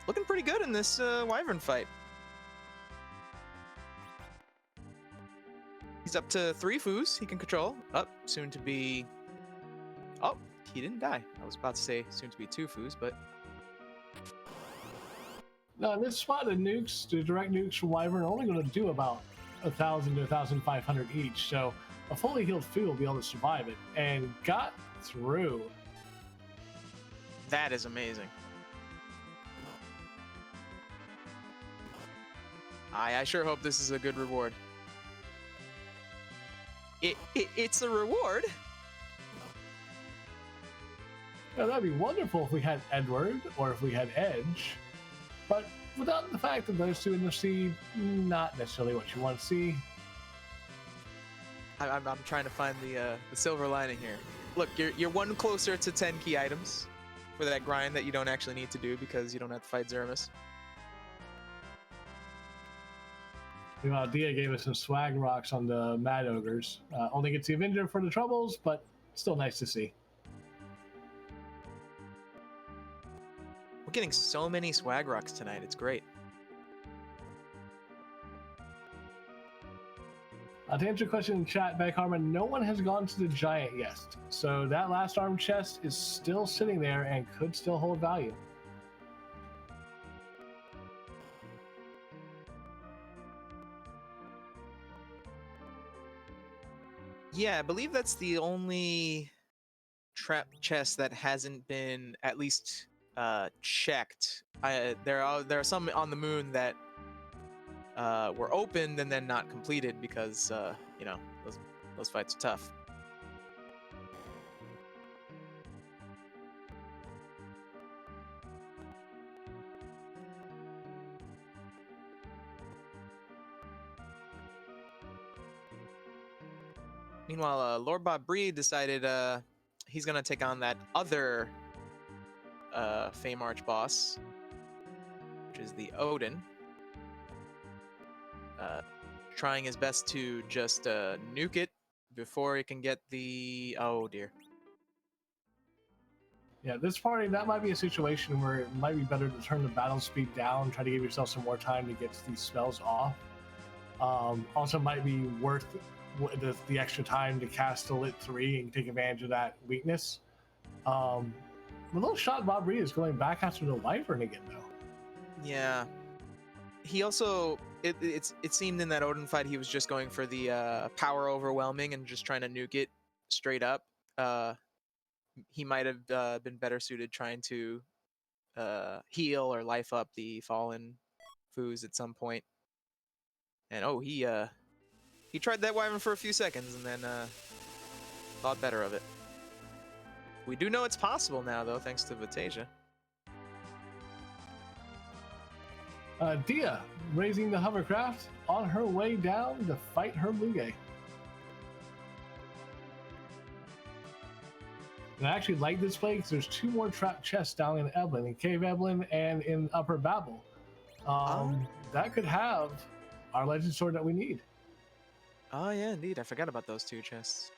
looking pretty good in this Wyvern fight. He's up to 3 foos he can control. Up, soon to be... Oh, he didn't die. I was about to say soon to be 2 foos, but... Now, in this spot, the nukes, the direct nukes from Wyvern are only going to do about 1,000 to 1,500 each, so a fully healed foo will be able to survive it, and got through. That is amazing. I sure hope this is a good reward. It's a reward. Now, that'd be wonderful if we had Edward or if we had Edge, but without the fact that those two in the sea, not necessarily what you want to see. I'm trying to find the silver lining here. Look, you're one closer to 10 key items for that grind that you don't actually need to do because you don't have to fight Zermus. Meanwhile, Dia gave us some swag rocks on the Mad Ogres. Only gets the Avenger for the troubles, but still nice to see. We're getting so many swag rocks tonight. It's great. To answer your question in chat, Beck Harmon, no one has gone to the Giant yet. So that last arm chest is still sitting there and could still hold value. Yeah, I believe that's the only trap chest that hasn't been at least checked. There are some on the moon that were opened and then not completed because you know, those fights are tough. Meanwhile, LordBobBree decided he's gonna take on that other Fame Arch boss, which is the Odin. Trying his best to just nuke it before he can get the... Oh dear. Yeah, this party, that might be a situation where it might be better to turn the battle speed down, try to give yourself some more time to get these spells off. Also might be worth the extra time to cast the Lit 3 and take advantage of that weakness. The little shot LordBobBree is going back after the Wyvern again, though. Yeah. He also... It seemed in that Odin fight he was just going for the power overwhelming and just trying to nuke it straight up. He might have been better suited trying to heal or life up the fallen foos at some point. And oh, he tried that Wyvern for a few seconds and then thought better of it. We do know it's possible now, though, thanks to Vitasia. Dia raising the hovercraft on her way down to fight her Muge. And I actually like this play because there's 2 more trap chests down in Eblin, in Cave Eblin and in Upper Babel. That could have our Legend Sword that we need. Oh yeah, indeed. I forgot about those 2 chests.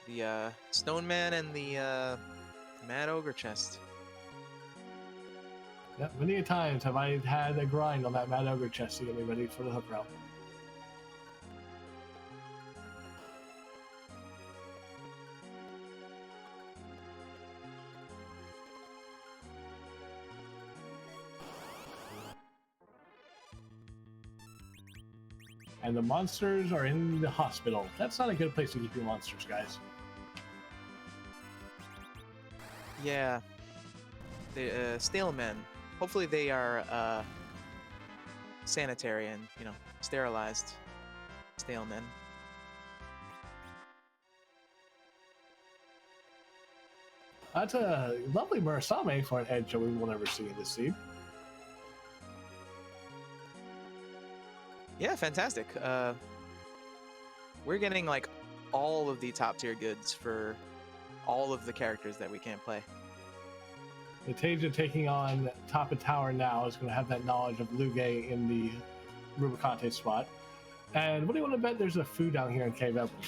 The Stone Man and the Mad Ogre chest. Yeah, many a times have I had a grind on that Mad Ogre chest to get me ready for the hook route. And the monsters are in the hospital. That's not a good place to keep your monsters, guys. Yeah. The stale men. Hopefully they are sanitary and, you know, sterilized stale men. That's a lovely Murasame for an edge that we will never see in this seed. Yeah, fantastic. We're getting like all of the top tier goods for all of the characters that we can't play. Vitasia taking on top of tower now is going to have that knowledge of Luge in the Rubicante spot. And what do you want to bet there's a foo down here in Cave Evelyn?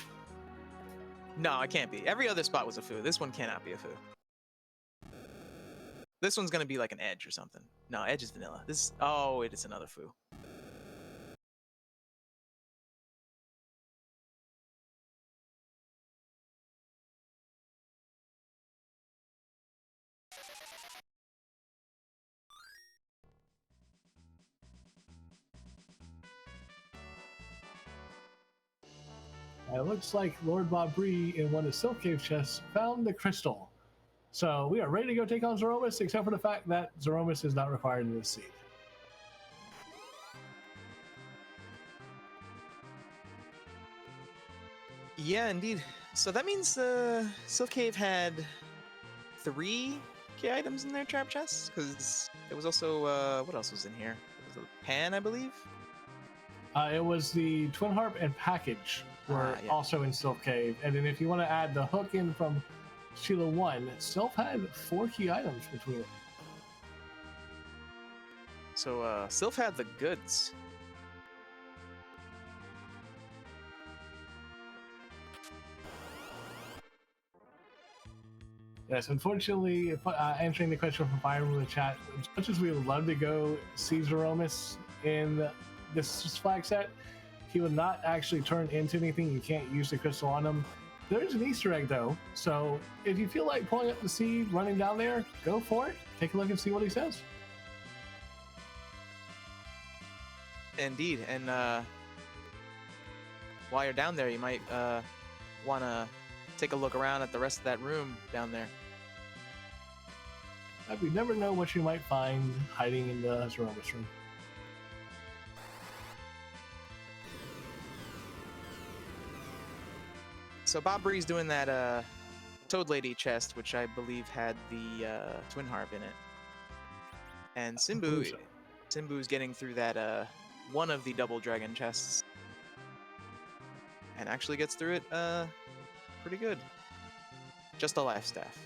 No, it can't be. Every other spot was a foo. This one cannot be a foo. This one's gonna be like an edge or something. No, edge is vanilla. This, oh, it is another foo. It looks like LordBobBree in one of Silk Cave chests found the crystal. So we are ready to go take on Zeromus, except for the fact that Zeromus is not required in this seed. Yeah, indeed. So that means Silk Cave had 3 key items in their trap chests, because there was also what else was in here? There was a pan, I believe. It was the Twin Harp and Package were Yeah. also in Silk Cave, and then if you want to add the hook in from Sheila 1, Sylph had 4 key items between it. So Sylph had the goods. Yes, unfortunately, answering the question from Fire in the chat, as much as we would love to go see Zeromus in this flag set, he will not actually turn into anything. You can't use the crystal on him. There's an Easter egg though, so if you feel like pulling up the seed, running down there, go for it. Take a look and see what he says. Indeed, and while you're down there, you might want to take a look around at the rest of that room down there. We never know what you might find hiding in the Zeromus room. So BobBree's doing that Toad Lady chest, which I believe had the Twin Harp in it. And Simbu's getting through that one of the Double Dragon chests. And actually gets through it pretty good. Just a life staff.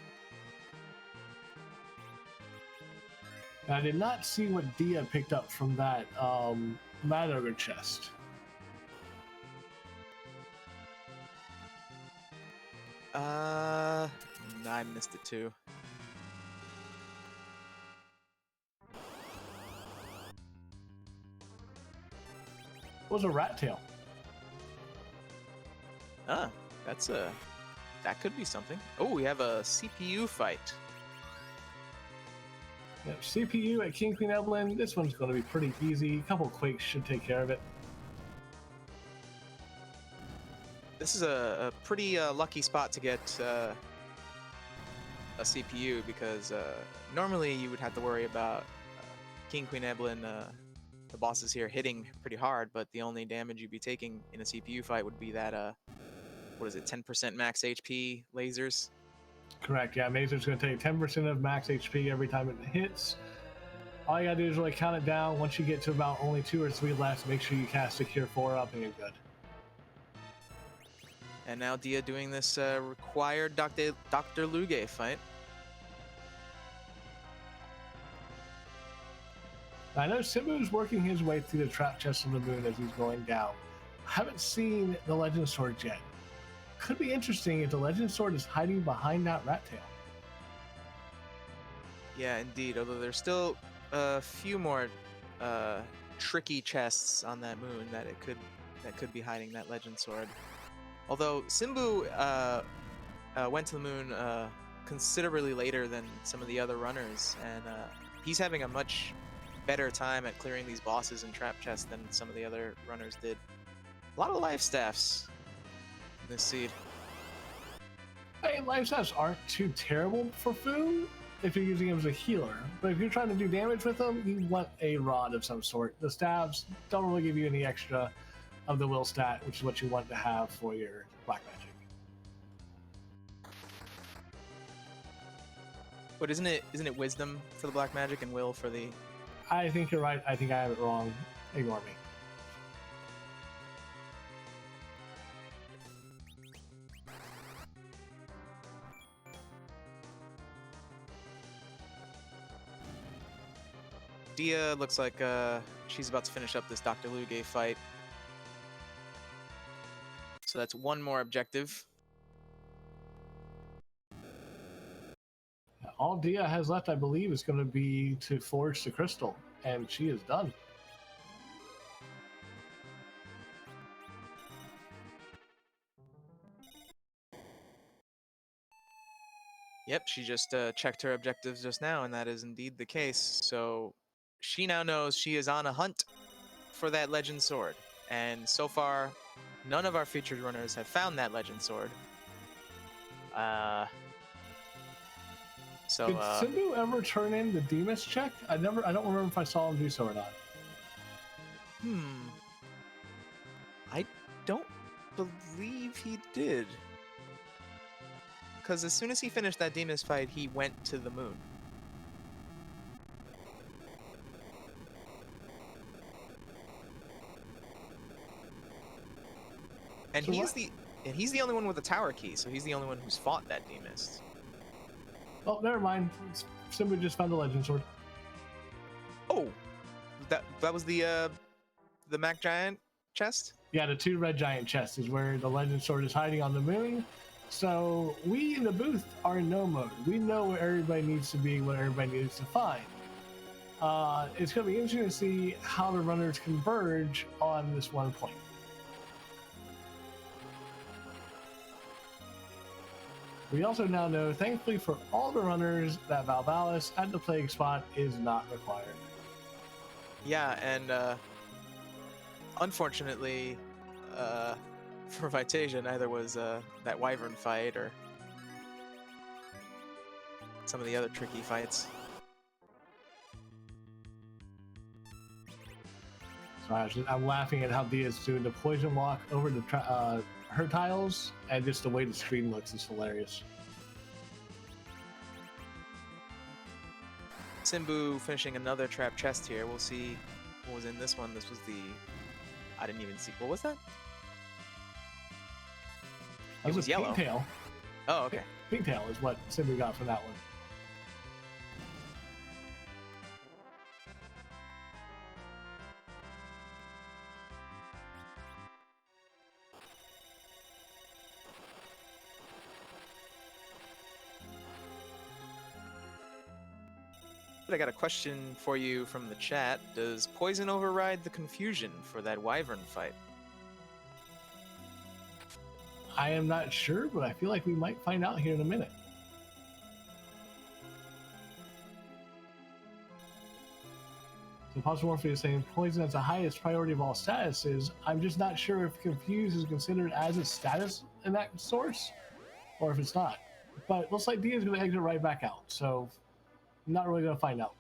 I did not see what Dia picked up from that Mad Ogre chest. I missed it too. It was a rat tail. Ah, that's that could be something. Oh, we have a CPU fight. Yep, CPU at King Queen Evelyn. This one's going to be pretty easy. A couple quakes should take care of it. This is a pretty lucky spot to get a CPU, because normally you would have to worry about King Queen Evelyn, the bosses here, hitting pretty hard, but the only damage you'd be taking in a CPU fight would be that what is it, 10% max HP lasers. Correct, yeah. Mazer's going to take 10% of max HP every time it hits. All you got to do is really count it down. Once you get to about only 2 or 3 left, make sure you cast Secure 4 up and you're good. And now Dia doing this required Dr. Luge fight. I know Simbu's working his way through the trap chest on the moon as he's going down. I haven't seen the Legend Sword yet. Could be interesting if the Legend Sword is hiding behind that rat tail. Yeah, indeed. Although there's still a few more tricky chests on that moon that could be hiding that Legend Sword. Although Simbu went to the moon considerably later than some of the other runners, and he's having a much better time at clearing these bosses and trap chests than some of the other runners did. A lot of life staffs. This seed. Hey, life staffs aren't too terrible for food if you're using them as a healer, but if you're trying to do damage with them, you want a rod of some sort. The staves don't really give you any extra of the will stat, which is what you want to have for your black magic. But isn't it wisdom for the black magic and will for the... I think you're right. I think I have it wrong. Ignore me. Dia looks like she's about to finish up this Dr. Luge fight. So that's one more objective. All Dia has left, I believe, is going to be to forge the crystal, and she is done. Yep, she just checked her objectives just now, and that is indeed the case. So she now knows she is on a hunt for that legend sword. And so far, none of our featured runners have found that legend sword. Did Simbu ever turn in the Demas check? I don't remember if I saw him do so or not. I don't believe he did. Because as soon as he finished that Demas fight, he went to the moon. And So he's the only one with the tower key, so he's the only one who's fought that Demas. Oh, never mind. Simbu just found the legend sword. Oh, that was the Mac Giant chest? Yeah, the 2 red giant chests is where the legend sword is hiding on the moon. So we in the booth are in no mode. We know where everybody needs to be, what everybody needs to find. It's going to be interesting to see how the runners converge on this one point. We also now know, thankfully for all the runners, that Valvalis at the plague spot is not required. Yeah, and unfortunately, for Vitasia, neither was that Wyvern fight or some of the other tricky fights. So I'm laughing at how Dia's doing the poison walk over the her tiles, and just the way the screen looks is hilarious. Simbu finishing another trap chest here. We'll see what was in this one. This was the... I didn't even see. What was that? That was yellow. Pigtail. Oh, okay. Pigtail is what Simbu got from that one. But I got a question for you from the chat. Does poison override the confusion for that Wyvern fight? I am not sure, but I feel like we might find out here in a minute. So Possible Morphe is saying poison is the highest priority of all statuses. I'm just not sure if confuse is considered as a status in that source, or if it's not. But it looks like Dia is going to exit right back out, so I'm not really going to find out.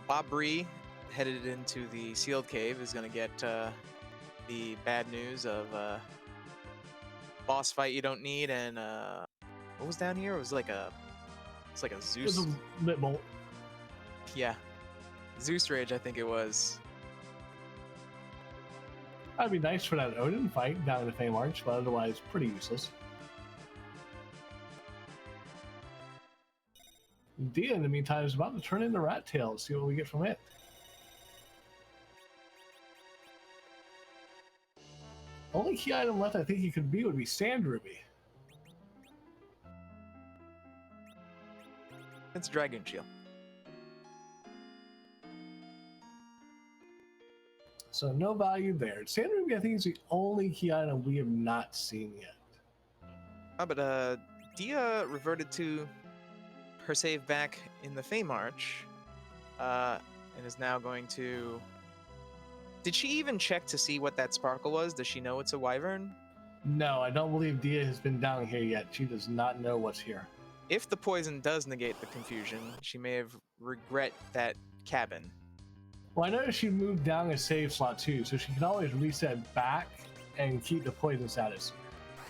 BobBree, headed into the sealed cave, is going to get the bad news of boss fight you don't need, and what was down here? It was like a Zeus. It's a bit bolt. Yeah, Zeus Rage, I think it was. That'd be nice for that Odin fight down in the Fame Arch, but otherwise pretty useless. Dia, in the meantime, is about to turn into Rat Tail. See what we get from it. Only key item left I think he could be would be Sand Ruby. It's Dragon Shield. So no value there. Sand Ruby, I think, is the only key item we have not seen yet. Oh, but Dia reverted to her save back in the Fey March, and is now going to... Did she even check to see what that sparkle was? Does she know it's a wyvern? No, I don't believe Dia has been down here yet. She does not know what's here. If the poison does negate the confusion, she may have regret that cabin. Well, I noticed she moved down a save slot too, so she can always reset back and keep the poison status.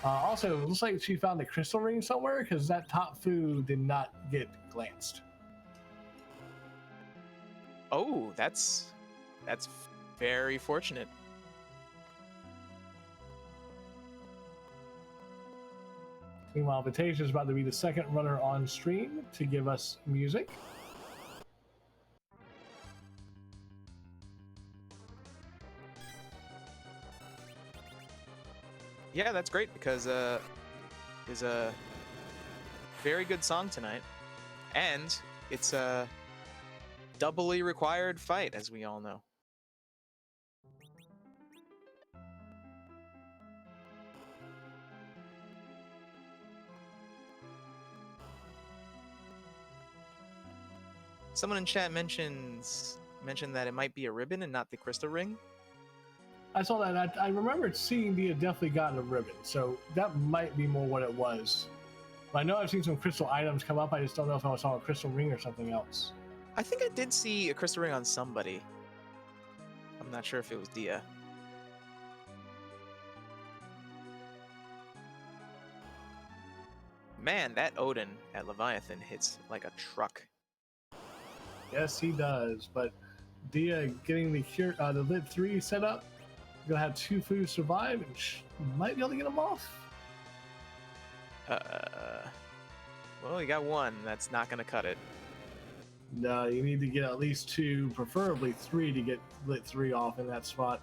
Also, it looks like she found a crystal ring somewhere because that top food did not get glanced. Oh, that's very fortunate. Meanwhile, Vitasia is about to be the second runner on stream to give us music. Yeah, that's great because is a very good song tonight, and it's a doubly required fight, as we all know. Someone in chat mentioned that it might be a ribbon and not the crystal ring. I saw that. I remember seeing Dia definitely got a ribbon, so that might be more what it was. But I know I've seen some crystal items come up. I just don't know if I saw a crystal ring or something else. I think I did see a crystal ring on somebody. I'm not sure if it was Dia. Man, that Odin at Leviathan hits like a truck. Yes, he does. But Dia getting the lit 3 set up. Gonna have 2 foods survive and might be able to get them off. Well, you got 1. That's not gonna cut it. No, you need to get at least 2, preferably 3, to get lit 3 off in that spot.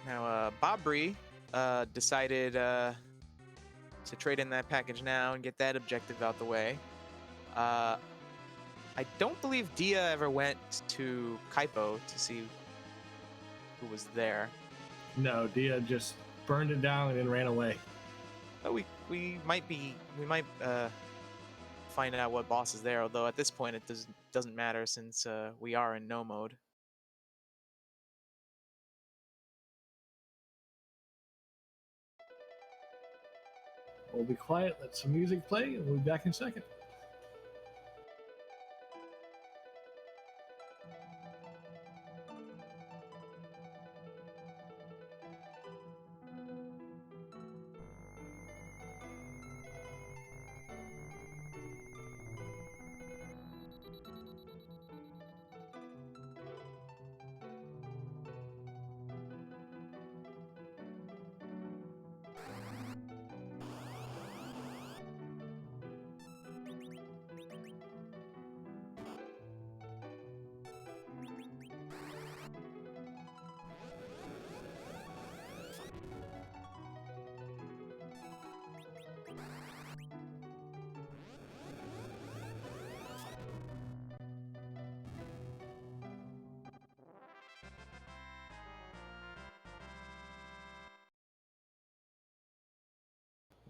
Now, BobBree decided to trade in that package now and get that objective out the way. I don't believe Dia ever went to Kaipo to see who was there. No, Dia just burned it down and then ran away. But we might find out what boss is there. Although at this point it doesn't matter since we are in no mode. We'll be quiet, let some music play, and we'll be back in a second.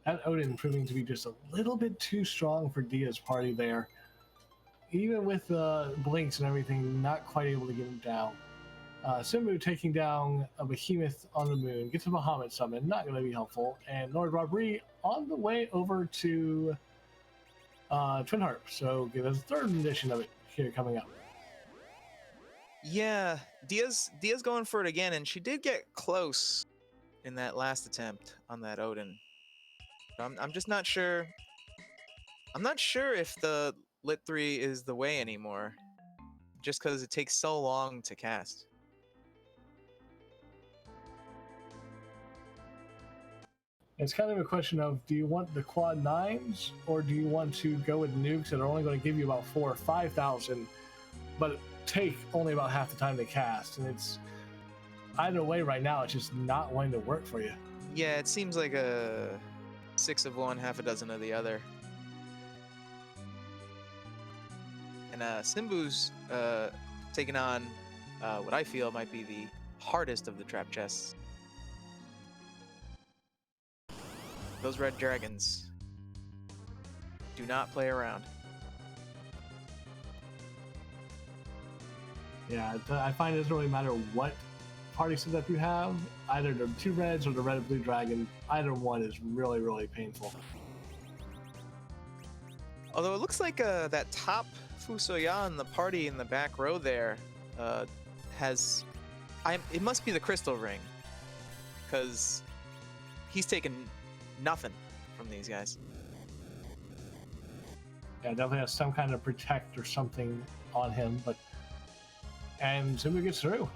That Odin proving to be just a little bit too strong for Dia's party there. Even with blinks and everything, not quite able to get him down. Simbu taking down a behemoth on the moon, gets a Bahamut summon, not going to be helpful. And LordBobBree on the way over to Twin Harp. So give us a 3rd edition of it here coming up. Yeah, Dia's going for it again, and she did get close in that last attempt on that Odin. I'm just not sure. I'm not sure if the Lit 3 is the way anymore, just because it takes so long to cast. It's kind of a question of, do you want the quad 9s, or do you want to go with nukes that are only going to give you about 4,000 or 5,000, but take only about half the time to cast? And it's either way right now, it's just not going to work for you. Yeah, it seems like a 6 of one, half a dozen of the other. And Simbu's taking on what I feel might be the hardest of the trap chests. Those red dragons do not play around. Yeah, I find it doesn't really matter what party setup you have. Either the 2 reds or the red and blue dragon, either one is really, really painful. Although it looks like that top Fusoya in the party in the back row there has... it must be the crystal ring, because he's taken nothing from these guys. Yeah, definitely has some kind of protect or something on him, and Simbu gets through.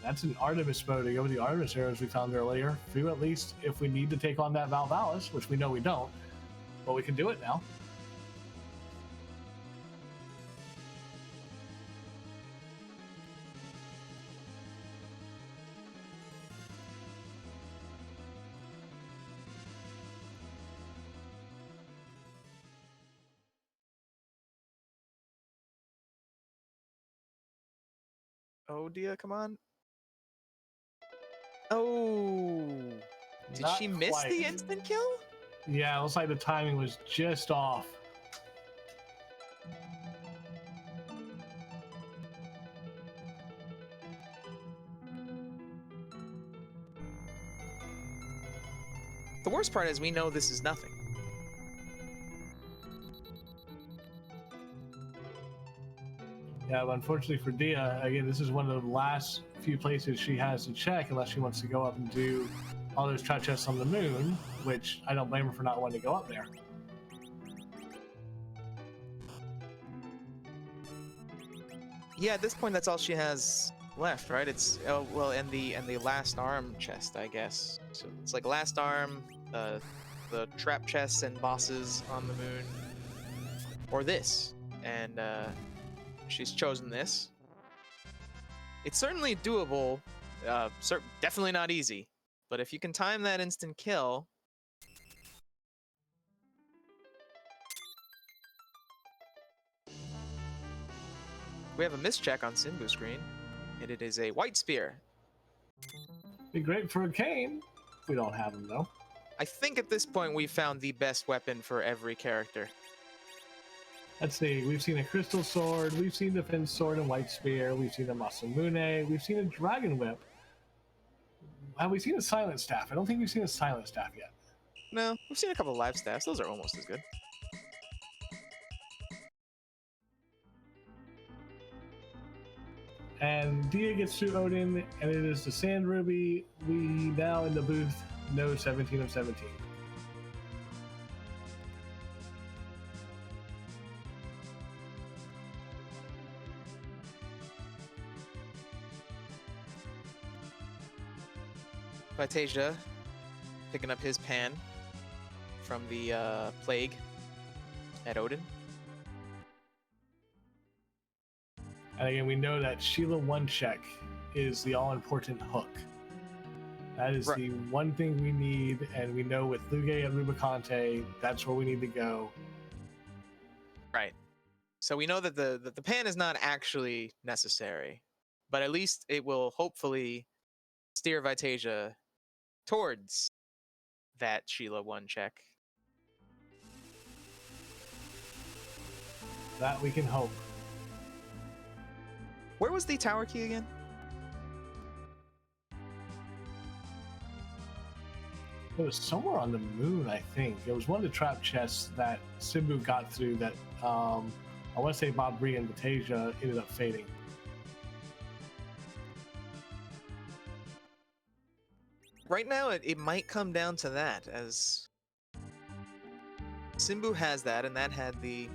That's an Artemis mode to go with the Artemis arrows we found earlier. Few at least, if we need to take on that Valvalis, which we know we don't, but we can do it now. Oh, Dia, come on. Oh, did Not she miss quite. the instant kill? Yeah, it looks like the timing was just off. The worst part is we know this is nothing. Yeah, but unfortunately for Dia, again, this is one of the last few places she has to check unless she wants to go up and do all those trap chests on the moon, which I don't blame her for not wanting to go up there. Yeah, at this point, that's all she has left, right? It's well, and the last arm chest, I guess. So it's like last arm, the trap chests and bosses on the moon, or this, and she's chosen this. It's certainly doable. Definitely not easy, but if you can time that instant kill. We have a mischeck on Simbu's screen, and it is a white spear. Be great for a cane. We don't have them though. I think at this point we found the best weapon for every character. Let's see, we've seen a crystal sword, we've seen the Finn sword and white spear, we've seen a Masamune, we've seen a dragon whip. Have we seen a silent staff? I don't think we've seen a silent staff yet. No, we've seen a couple of live staffs. Those are almost as good. And Dia gets through Odin, and it is the Sand Ruby. We now in the booth know 17 of 17. Vitasia picking up his pan from the plague at Odin. And again, we know that Sheila one check is the all-important hook. That is the one thing we need, and we know with Luge and Rubicante, that's where we need to go. Right. So we know that the pan is not actually necessary, but at least it will hopefully steer Vitasia towards that Sheila one check. That we can hope. Where was the tower key again? It was somewhere on the moon, I think. It was one of the trap chests that Simbu got through that I want to say BobBree and Vitasia ended up fading. Right now, it might come down to that, as Simbu has that, and that had the...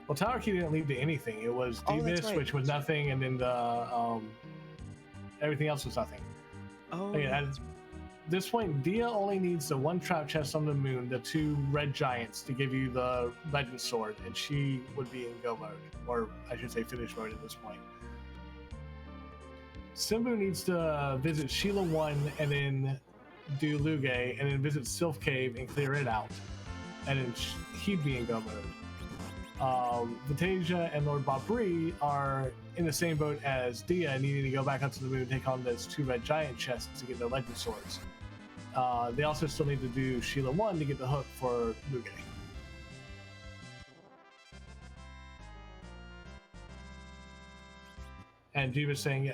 Well, Tower Key didn't lead to anything. It was Oh, that's Demis, right. which was nothing, and then the everything else was nothing. Oh, Again, at this point, Dia only needs the one trap chest on the moon, the 2 red giants, to give you the legend sword, and she would be in go mode, or I should say finish mode at this point. Simbu needs to visit Sheila 1 and then do Luge, and then visit Sylph Cave and clear it out. and then he'd be in go mode. Vitasia and LordBobBree are in the same boat as Dia, needing to go back up to the moon and take on those 2 red giant chests to get their legend swords. They also still need to do Sheila 1 to get the hook for Muge. And G was saying,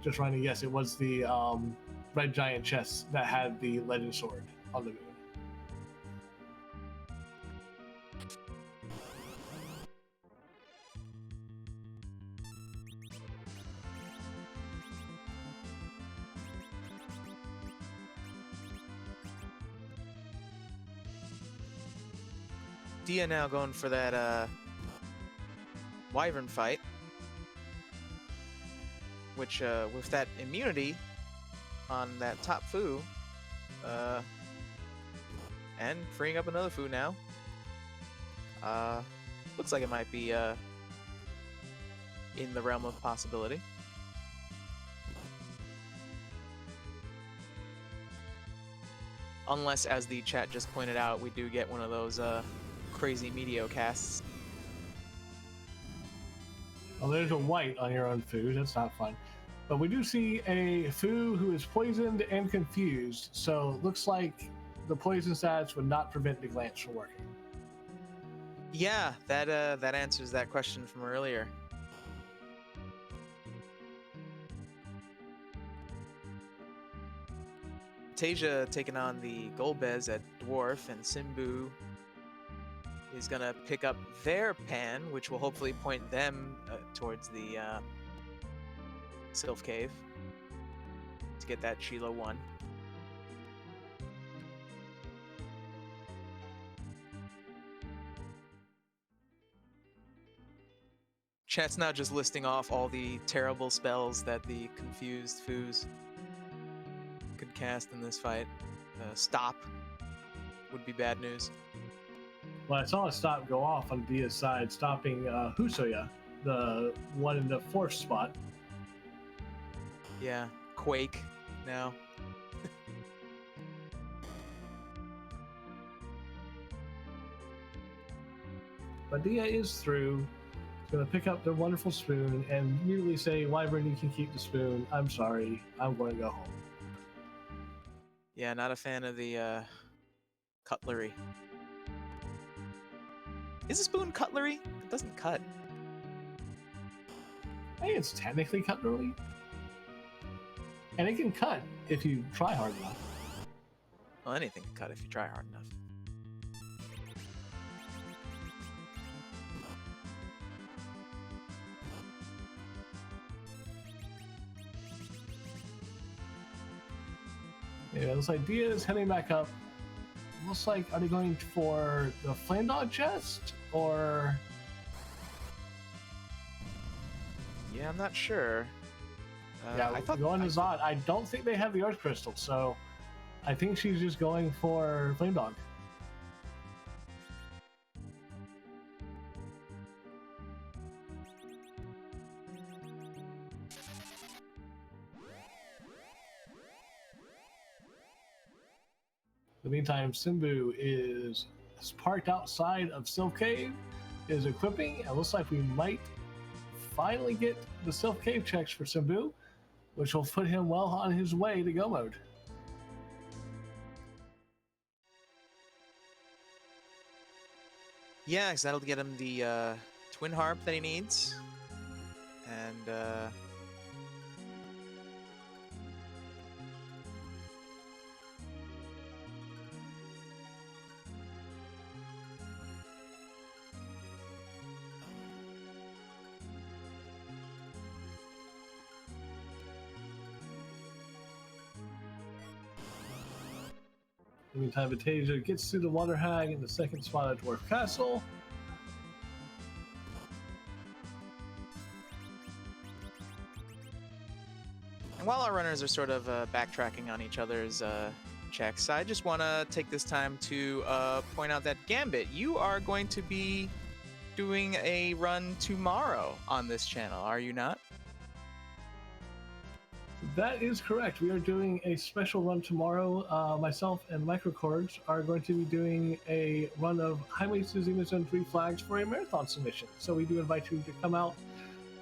just running, yes, it was the red giant chest that had the legend sword on the moon. Dia now going for that wyvern fight, which with that immunity on that top foo, and freeing up another foo now, looks like it might be in the realm of possibility. Unless, as the chat just pointed out, we do get one of those crazy meteor casts. Well, there's a white on your own foo. That's not fun. But we do see a foo who is poisoned and confused. So it looks like the poison stats would not prevent the glance from working. Yeah, that answers that question from earlier. Tasia taking on the Golbez at Dwarf, and Simbu is gonna pick up their pan, which will hopefully point them towards the Sylph Cave to get that Sheila 1. Chat's now just listing off all the terrible spells that the confused foos could cast in this fight. Stop would be bad news. Well, I saw a stop go off on Dia's side, stopping Husoya, the one in the 4th spot. Yeah, Quake now. But Dia is through. He's going to pick up their wonderful spoon and immediately say, Wyvern, you can keep the spoon. I'm sorry. I'm going to go home. Yeah, not a fan of the cutlery. Is a spoon cutlery? It doesn't cut. I think it's technically cutlery. And it can cut if you try hard enough. Well, anything can cut if you try hard enough. Yeah, it looks like Dia is heading back up. Looks like, are they going for the Flame Dog chest? Or... Yeah, I'm not sure. yeah, I thought going to Zod. I don't think they have the Earth Crystal, so I think she's just going for Flame Dog. In the meantime, Simbu is parked outside of Sylph Cave, is equipping. It looks like we might finally get the Sylph Cave checks for Simbu, which will put him well on his way to go mode. Yeah, because that'll get him the twin harp that he needs. And In the meantime, Vitasia gets through the Water Hag in the 2nd spot at Dwarf Castle. And while our runners are sort of backtracking on each other's checks, I just want to take this time to point out that Gambit, you are going to be doing a run tomorrow on this channel, are you not? That is correct. We are doing a special run tomorrow. Myself and Microcords are going to be doing a run of Highway Suzuka Zone 3 flags for a marathon submission. So we do invite you to come out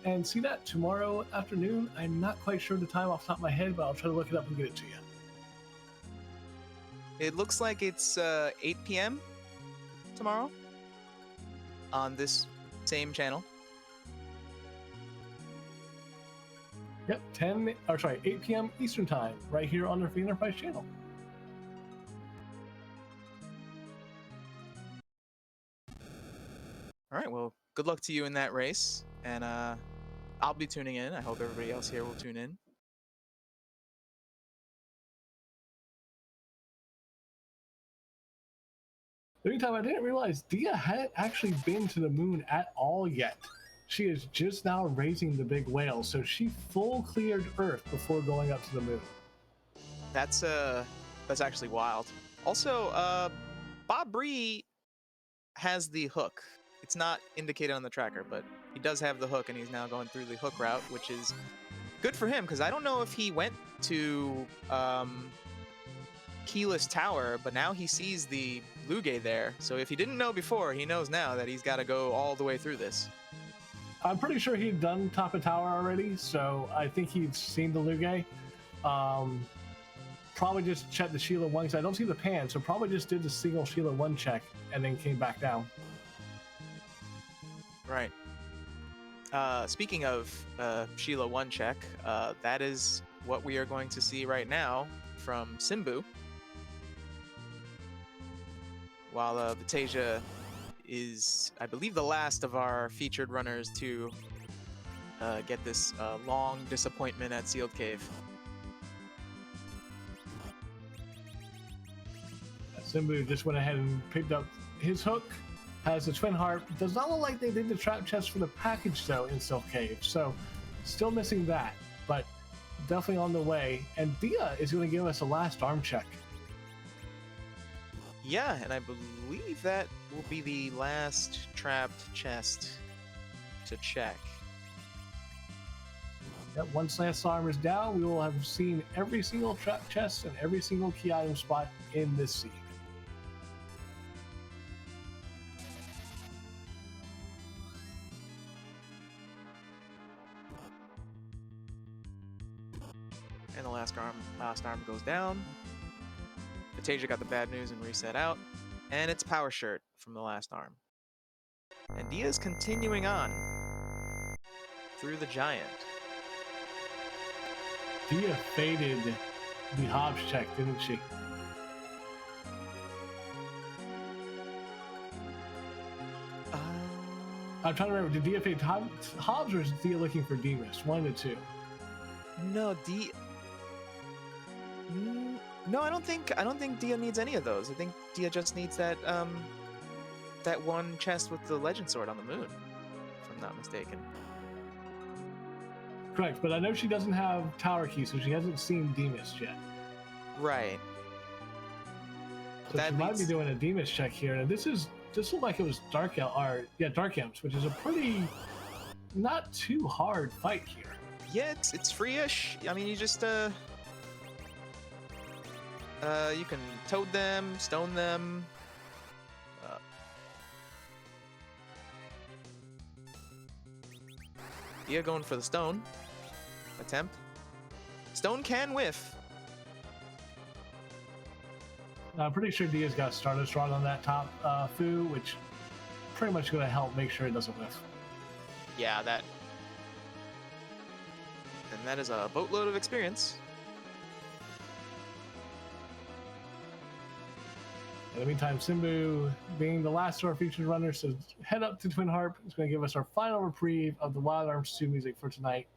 and see that tomorrow afternoon. I'm not quite sure the time off the top of my head, but I'll try to look it up and get it to you. It looks like it's 8 p.m. tomorrow on this same channel. Yep, 8 p.m. Eastern Time, right here on the Free Enterprise channel. All right, well, good luck to you in that race, and I'll be tuning in. I hope everybody else here will tune in. Meantime, I didn't realize Dia hadn't actually been to the moon at all yet. She is just now raising the big whale, so she full cleared Earth before going up to the moon. That's actually wild. Also, BobBree has the hook. It's not indicated on the tracker, but he does have the hook, and he's now going through the hook route, which is good for him, because I don't know if he went to Keyless Tower, but now he sees the Luge there. So if he didn't know before, he knows now that he's got to go all the way through this. I'm pretty sure he'd done Top of Tower already, so I think he'd seen the Luge. Probably just checked the Sheila 1, because I don't see the pan, so probably just did the single Sheila 1 check and then came back down. Right. Speaking of Sheila 1 check, that is what we are going to see right now from Simbu. While Vitasia is, I believe, the last of our featured runners to get this long disappointment at Sealed Cave. Simbu just went ahead and picked up his hook, has the twin harp. Does not look like they did the trap chest for the package though in Sealed Cave, so still missing that, but definitely on the way. And Dia is going to give us a last arm check. Yeah, and I believe that will be the last trapped chest to check. Yep, once last arm is down, we will have seen every single trap chest and every single key item spot in this seed. And the last arm goes down. Vitasia got the bad news and reset out. And it's Power Shirt from the last arm. And Dia's continuing on through the giant. Dia faded the Hobbs check, didn't she? I'm trying to remember, did Dia fade Hobbs or is Dia looking for Demas? One of the two. No, No, I don't think Dia needs any of those. I think Dia just needs that that one chest with the legend sword on the moon, if I'm not mistaken. Correct, but I know she doesn't have tower key, so she hasn't seen Demas yet. Right. So she might be doing a Demas check here. And this looked like it was Dark Imps, which is a pretty not too hard fight here. Yeah, it's free-ish. I mean, you just you can toad them, stone them. Dia going for the stone attempt. Stone can whiff. I'm pretty sure Dia's got Stardust Rod on that top Fu, which pretty much going to help make sure it doesn't whiff. Yeah, that. And that is a boatload of experience. In the meantime, Simbu, being the last of our featured runners, so head up to Twin Harp. It's going to give us our final reprieve of the Wild Arms 2 music for tonight.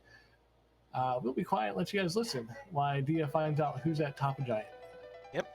We'll be quiet and let you guys listen while Dia finds out who's at top of Giant. Yep.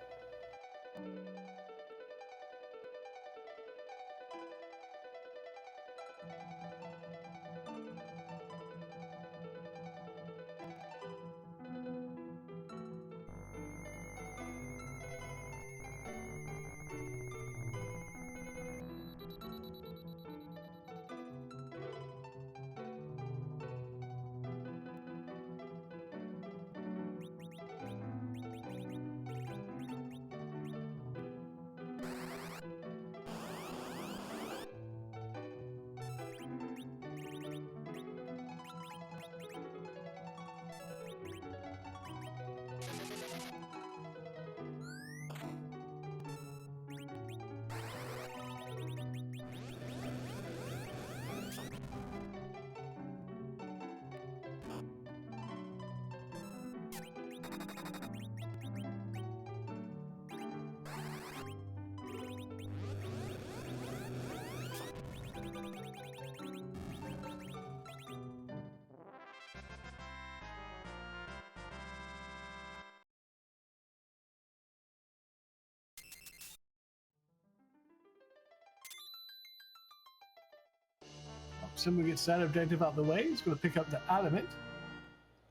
Simbu gets that objective out of the way, he's going to pick up the adamant,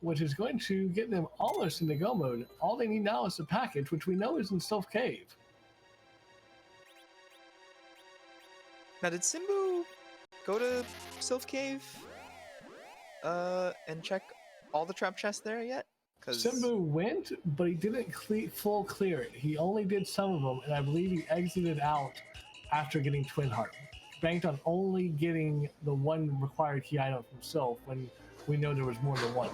which is going to get them almost into go mode. All they need now is the package, which we know is in Stealth Cave. Now, did Simbu go to Sylph Cave and check all the trap chests there yet? Simbu went, but he didn't full clear it. He only did some of them, and I believe he exited out after getting Twin Heart. Banked on only getting the one required key item from Sylph when we know there was more than one.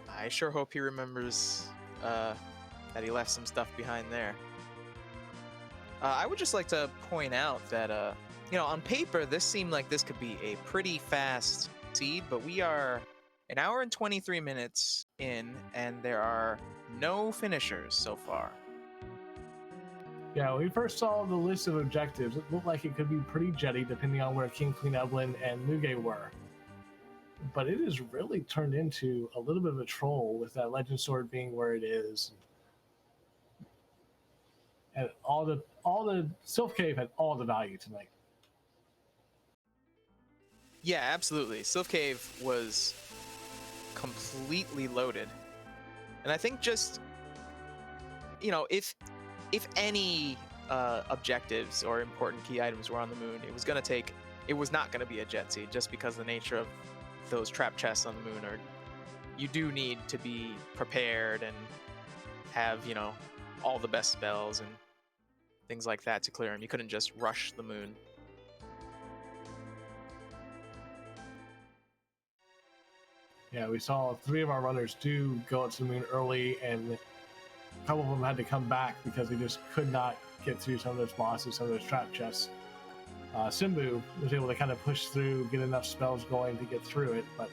I sure hope he remembers that he left some stuff behind there. I would just like to point out that, on paper, this seemed like this could be a pretty fast seed, but we are an hour and 23 minutes in, and there are no finishers so far. Yeah, when we first saw the list of objectives, it looked like it could be pretty jetty depending on where King, Queen Evelyn, and Luge were. But it has really turned into a little bit of a troll with that Legend Sword being where it is. And all the Sylph Cave had all the value tonight. Yeah, absolutely. Sylph Cave was completely loaded. And I think just, if any objectives or important key items were on the moon, it was not going to be a jet seed, just because the nature of those trap chests on the moon you do need to be prepared and have, all the best spells and things like that to clear them. You couldn't just rush the moon. Yeah, we saw 3 of our runners do go out to the moon early, and a couple of them had to come back because they just could not get through some of those bosses, some of those trap chests. Simbu was able to kind of push through, get enough spells going to get through it, but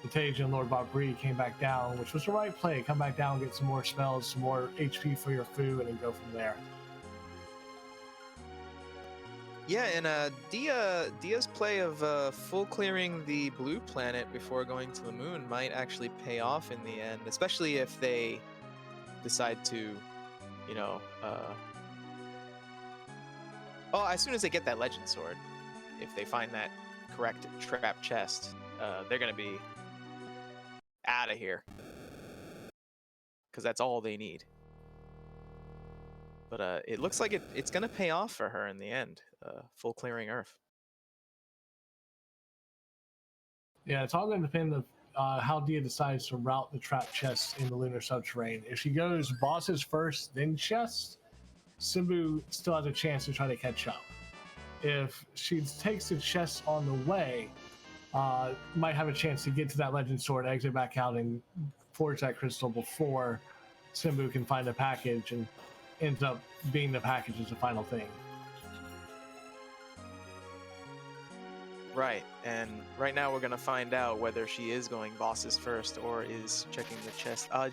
Vitasia and LordBobBree came back down, which was the right play. Come back down, get some more spells, some more HP for your food, and then go from there. Yeah, and Dia's play of full clearing the blue planet before going to the moon might actually pay off in the end, especially if they decide to, as soon as they get that Legend Sword, if they find that correct trap chest, they're going to be out of here. Because that's all they need. But it looks like it's going to pay off for her in the end, full clearing Earth. Yeah, it's all going to depend on how Dia decides to route the trap chests in the lunar subterranean. If she goes bosses first, then chests, Simbu still has a chance to try to catch up. If she takes the chests on the way, might have a chance to get to that Legend Sword, exit back out, and forge that crystal before Simbu can find a package and ends up being the package as the final thing. Right, and right now we're going to find out whether she is going bosses first or is checking the chest. I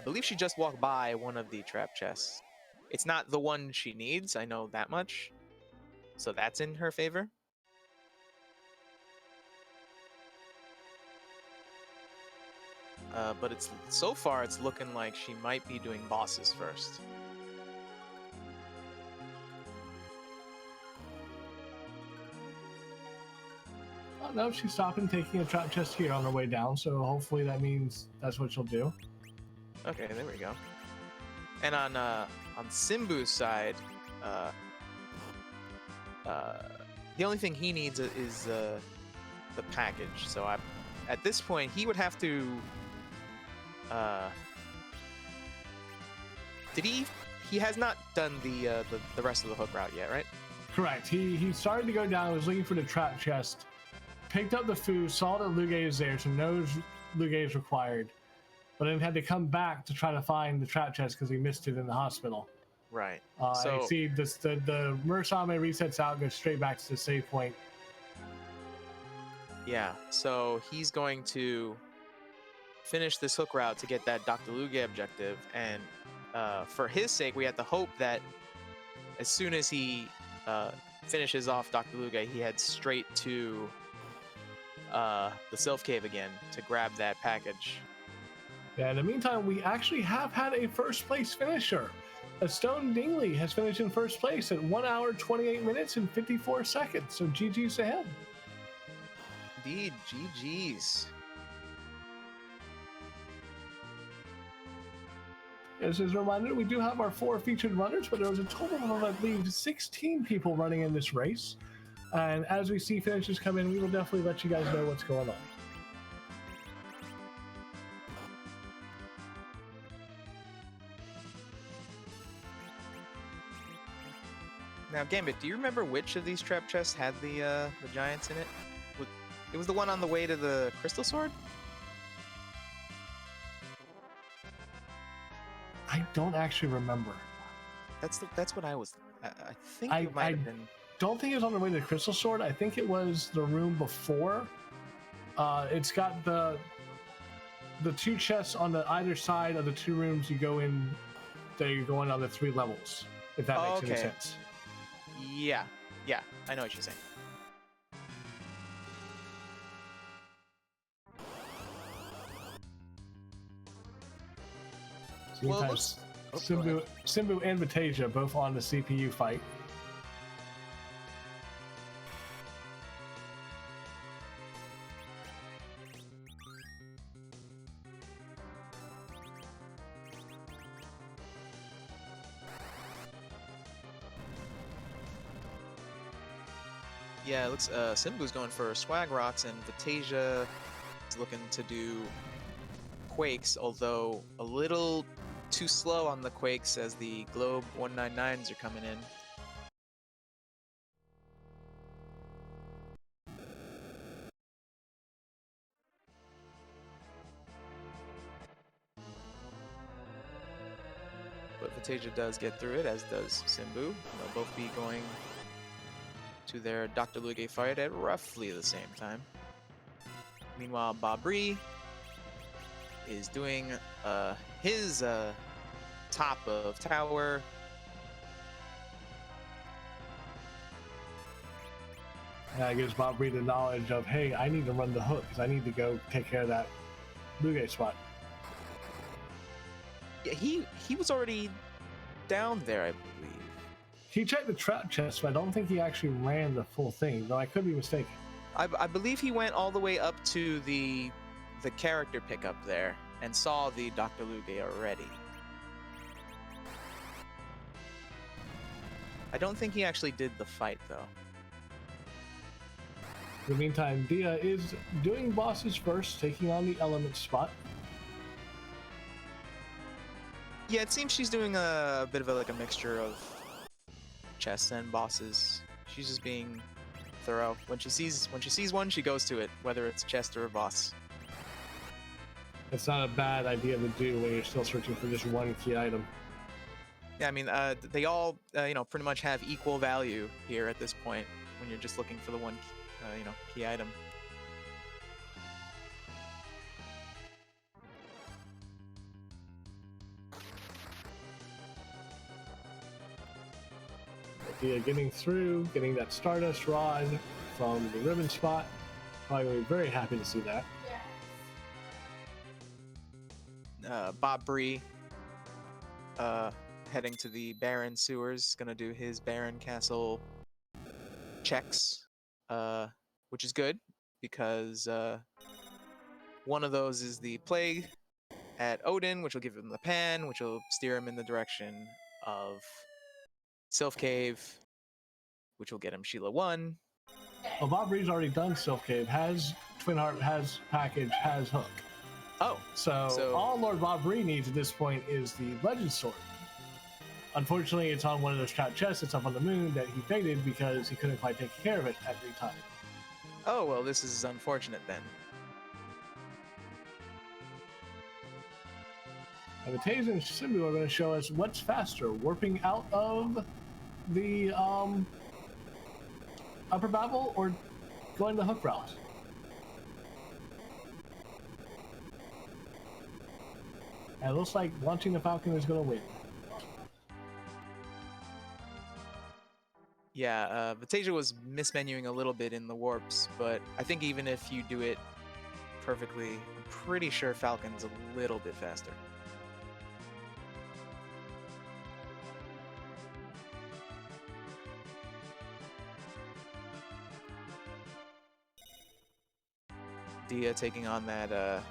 believe she just walked by one of the trap chests. It's not the one she needs, I know that much. So that's in her favor. But so far it's looking like she might be doing bosses first. Oh, no, she's stopping, taking a trap chest here on her way down, so hopefully that means that's what she'll do. Okay, there we go. And on Simbu's side, the only thing he needs is the package. So at this point, he would have to. He has not done the rest of the hook route yet, right? Correct. He started to go down, was looking for the trap chest, picked up the food, saw that Luge is there, so knows Luge is required, but then had to come back to try to find the trap chest because he missed it in the hospital. Right. So see, the Murasame resets out, goes straight back to the save point. Yeah. So he's going to finish this hook route to get that Dr. Luge objective, and for his sake, we have to hope that as soon as he finishes off Dr. Luge, he heads straight to the Sylph Cave again to grab that package. Yeah, in the meantime, we actually have had a first place finisher. A Stone Dingley has finished in first place at 1 hour, 28 minutes, and 54 seconds. So GG's to him. indeed. GG's. As a reminder, we do have our 4 featured runners, but there was a total of, I believe, 16 people running in this race. And as we see finishes come in, we will definitely let you guys know what's going on. Now, Gambit, do you remember which of these trap chests had the giants in it? It was the one on the way to the crystal sword? I don't actually remember. That's what I was. I think it might have been. Don't think it was on the way to the crystal sword. I think it was the room before. It's got the 2 chests on the either side of the 2 rooms you go in. That you're going on the 3 levels. If that makes any sense. Yeah, I know what you're saying. Well, Simbu and Vitasia both on the CPU fight. Yeah, it looks Simbu's going for swag rocks and Vitasia is looking to do quakes, although a little too slow on the quakes as the Globe 199s are coming in. But Vitasia does get through it, as does Simbu. They'll both be going to their Dr. Luge fight at roughly the same time. Meanwhile, BobBree is doing his top of tower. And that gives BobBree the knowledge of, hey, I need to run the hook because I need to go take care of that Luge spot. Yeah, he was already down there, I believe. He checked the trap chest, but I don't think he actually ran the full thing, though I could be mistaken. I believe he went all the way up to the character pickup there and saw the Dr. Luge already. I don't think he actually did the fight, though. In the meantime, Dia is doing bosses first, taking on the element spot. Yeah, it seems she's doing a bit of a mixture of chests and bosses. She's just being thorough. When she sees one, she goes to it, whether it's a chest or a boss. It's not a bad idea to do when you're still searching for just one key item. Yeah, I mean, they all, pretty much have equal value here at this point when you're just looking for the one, key item. Dia getting through, getting that Stardust Rod from the ribbon spot. Probably going to be very happy to see that. BobBree heading to the Baron sewers, gonna do his Baron Castle checks, which is good because one of those is the Plague at Odin, which will give him the Pan, which will steer him in the direction of Sylph Cave, which will get him Sheila 1. Well, BobBree's already done Sylph Cave, has Twin Heart, has Package, has Hook. Oh. So all LordBobBree needs at this point is the Legend Sword. Unfortunately, it's on one of those trap chests. It's up on the moon that he faded because he couldn't quite take care of it every time. Oh, well, this is unfortunate then. And Vitasia and Simbu are going to show us what's faster, warping out of the Upper Babel or going the Hook route. And it looks like launching the Falcon is going to win. Yeah, Vitasia was mismenuing a little bit in the warps, but I think even if you do it perfectly, I'm pretty sure Falcon's a little bit faster. Dia taking on that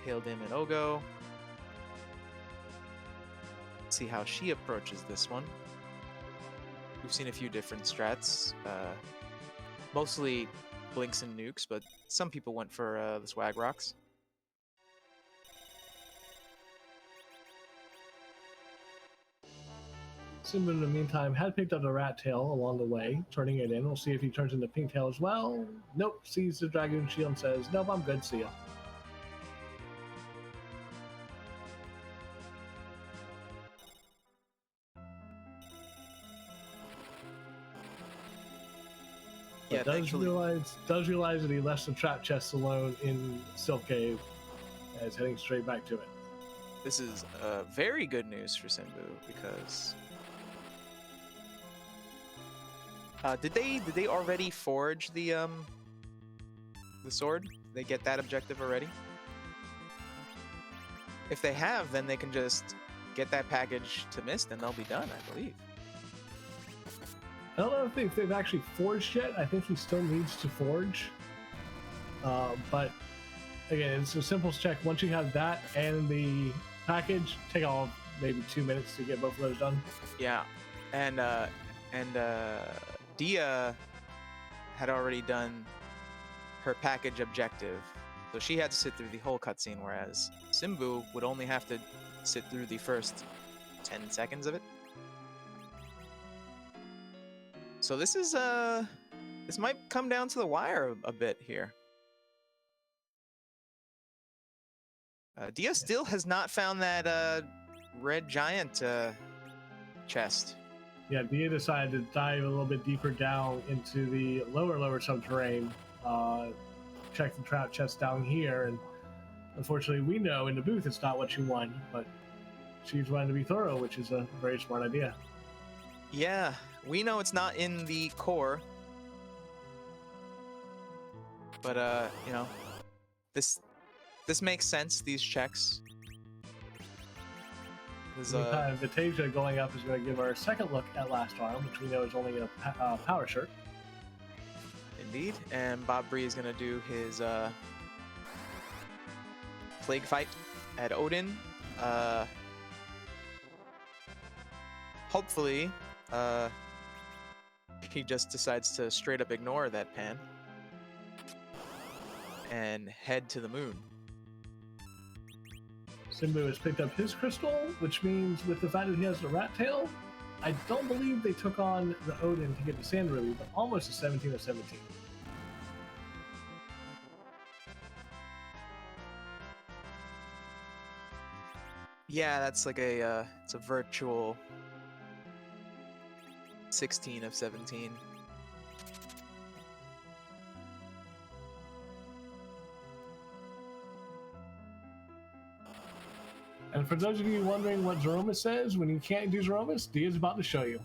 Hail Dim and Ogo. See how she approaches this one. We've seen a few different strats, mostly blinks and nukes, but some people went for the swag rocks. Simbu, in the meantime, had picked up the rat tail along the way, turning it in. We'll see if he turns into pink tail as well. Nope, sees the dragoon shield and says, nope, I'm good, see ya. Yeah, does realize that he left the trap chest alone in Silk Cave, and is heading straight back to it. This is very good news for Simbu because did they already forge the sword? Did they get that objective already? If they have, then they can just get that package to Mist and they'll be done, I believe. I don't know if they've actually forged yet. I think he still needs to forge. But again, it's a simple check. Once you have that and the package, take all maybe 2 minutes to get both of those done. Yeah, and Dia had already done her package objective, so she had to sit through the whole cutscene, whereas Simbu would only have to sit through the first 10 seconds of it. So this is this might come down to the wire a bit here. Dia still has not found that red giant chest. Yeah, Dia decided to dive a little bit deeper down into the lower subterranean, check the trap chest down here, and unfortunately we know in the booth it's not what you want, but she's wanting to be thorough, which is a very smart idea. Yeah, we know it's not in the core, but you know, this makes sense. These checks. Vitasia going up is going to give our second look at Last Arm, which we know is only a power shirt. Indeed, and LordBobBree is going to do his plague fight at Odin. Hopefully, he just decides to straight up ignore that pan and head to the moon. Simbu has picked up his crystal, which means with the fact that he has the rat tail, I don't believe they took on the Odin to get the Sand Ruby, but almost a 17 of 17. Yeah, that's like it's a virtual 16 of 17. And for those of you wondering what Zeromus says when you can't do Zeromus, Dia's about to show you.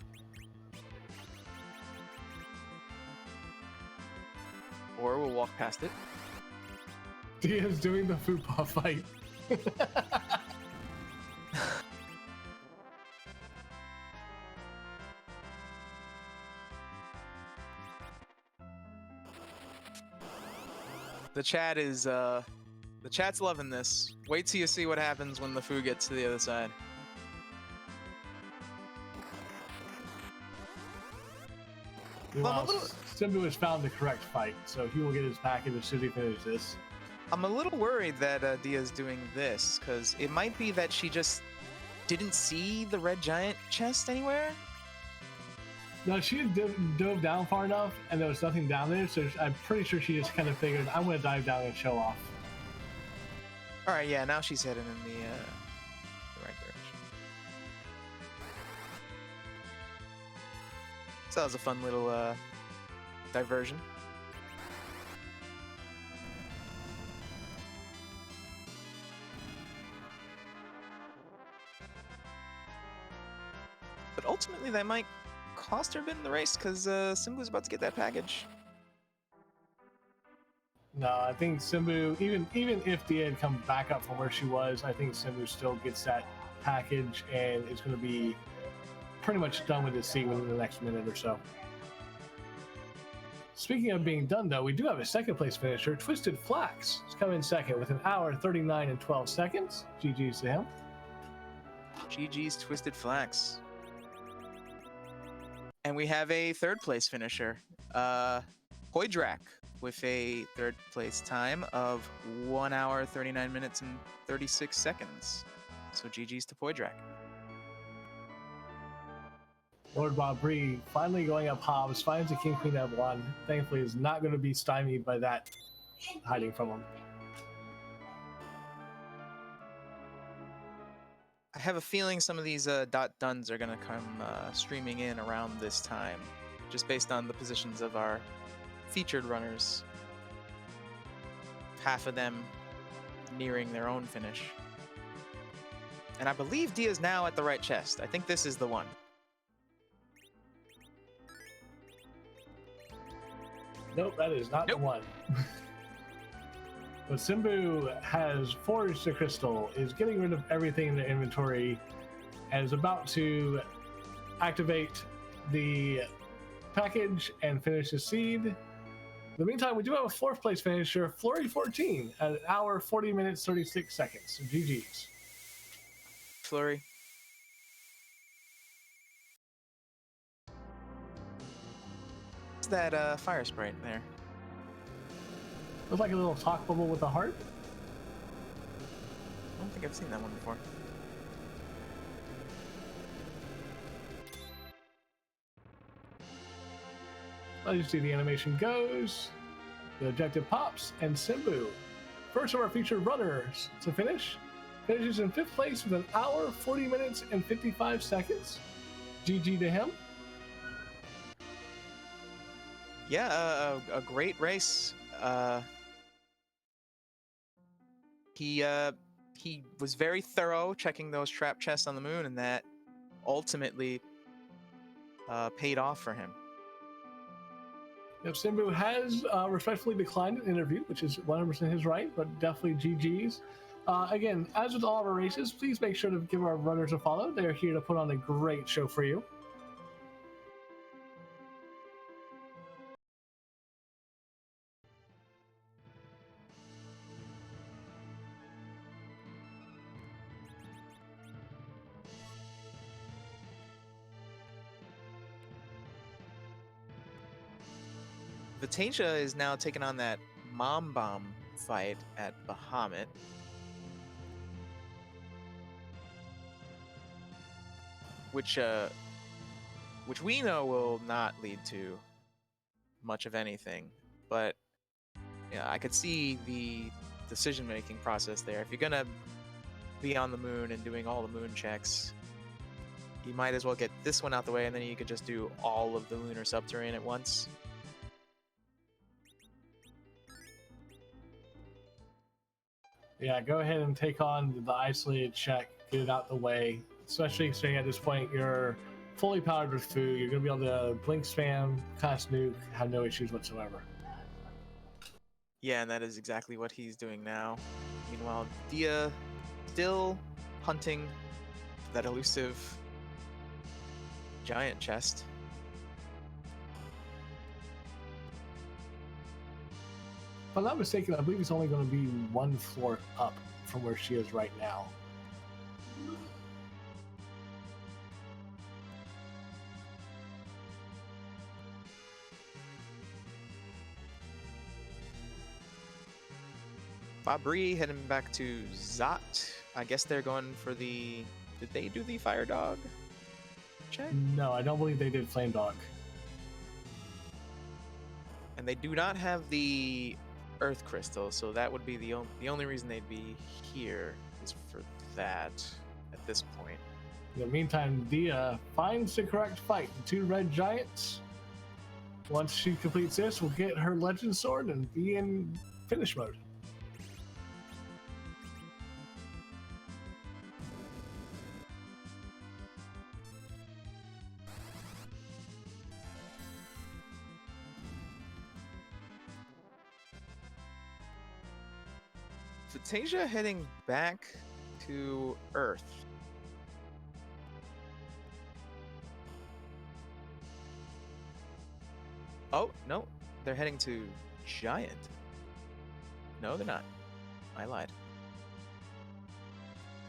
Or we'll walk past it. Dia's doing the Fupa fight. The chat is the chat's loving this. Wait till you see what happens when the Fu gets to the other side. Simbu has found the correct fight, so he will get his package as soon as he finishes this. I'm a little worried that Dia's doing this, because it might be that she just didn't see the red giant chest anywhere. No, she dove down far enough, and there was nothing down there, so I'm pretty sure she just kind of figured, I'm going to dive down and show off. Alright, yeah, now she's heading in the right direction. So that was a fun little diversion. But ultimately, that might cost her a bit in the race, because Simbu's about to get that package. No, I think Simbu, even if Dia had come back up from where she was, I think Simbu still gets that package and is going to be pretty much done with this seed within the next minute or so. Speaking of being done, though, we do have a second place finisher. Twisted Flax has come in second with 1 hour 39 and 12 seconds. GG's to him. GG's Twisted Flax. And we have a third place finisher, Hoydrak, with a third place time of 1 hour 39 minutes and 36 seconds. So GG's to Hoydrak. LordBobBree finally going up Hobbs, finds a King Queen at 1. Thankfully, is not going to be stymied by that hiding from him. I have a feeling some of these dot duns are going to come streaming in around this time, just based on the positions of our featured runners. Half of them nearing their own finish. And I believe Dia's now at the right chest. I think this is the one. Nope, that is not the one. But Simbu has forged a crystal, is getting rid of everything in the inventory, and is about to activate the package and finish the seed. In the meantime, we do have a fourth place finisher, Flurry14, at 1 hour 40 minutes 36 seconds. GG's. Flurry. What's that fire sprite there? Looks like a little talk bubble with a heart. I don't think I've seen that one before. As you see, the animation goes, the objective pops, and Simbu, first of our featured runners to finish, finishes in 5th place with 1 hour 40 minutes and 55 seconds. GG to him. Yeah, a great race. He was very thorough checking those trap chests on the moon, and that ultimately paid off for him. Yep, Simbu has respectfully declined an interview, which is 100% his right, but definitely GG's. Again, as with all of our races, please make sure to give our runners a follow. They're here to put on a great show for you. Vitasia is now taking on that Mom Bomb fight at Bahamut. Which we know will not lead to much of anything, but yeah, I could see the decision-making process there. If you're gonna be on the moon and doing all the moon checks, you might as well get this one out the way, and then you could just do all of the lunar subterranean at once. Yeah, go ahead and take on the isolated check, get it out the way. Especially considering at this point you're fully powered with food, you're going to be able to blink spam, cast nuke, have no issues whatsoever. Yeah, and that is exactly what he's doing now. Meanwhile, Dia still hunting that elusive giant chest. If I'm not mistaken, I believe it's only going to be 1 floor up from where she is right now. LordBobBree heading back to Zot. I guess they're going for the... Did they do the Fire Dog check? No, I don't believe they did Flame Dog. And they do not have the Earth Crystal, so that would be the only reason they'd be here is for that at this point. In the meantime, Dia finds the correct fight. The 2 red giants. Once she completes this, we'll get her Legend Sword and be in finish mode. Vitasia heading back to Earth. Oh, no. they're heading to Giant. No, they're not. I lied.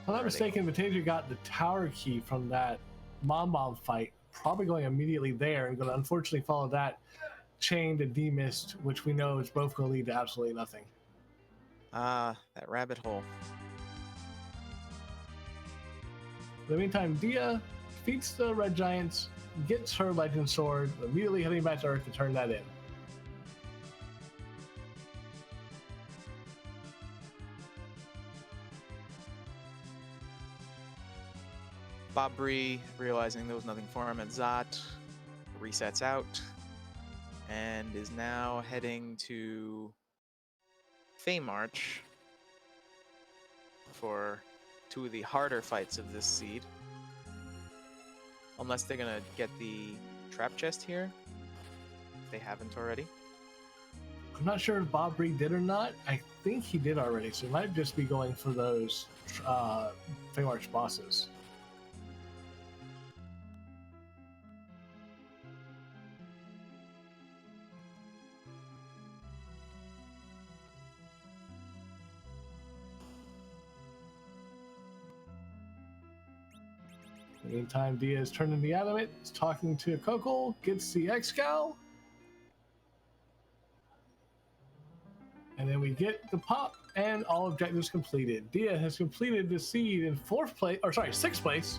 If I'm not mistaken, Vitasia got the tower key from that Bomb fight, probably going immediately there and going to unfortunately follow that chain to D-Mist, which we know is both going to lead to absolutely nothing. Ah, that rabbit hole. In the meantime, Dia defeats the Red Giants, gets her Legend Sword, immediately heading back to Earth to turn that in. LordBobBree, realizing there was nothing for him at Zot, resets out and is now heading to Feymarch for two of the harder fights of this seed. Unless they're gonna get the trap chest here, if they haven't already. I'm not sure if LordBobBree did or not. I think he did already, so he might just be going for those Feymarch bosses. In the meantime, Dia is turning the adamant, is talking to Kokol, gets the X-Gal. And then we get the pop, and all objectives completed. Dia has completed the seed in sixth place,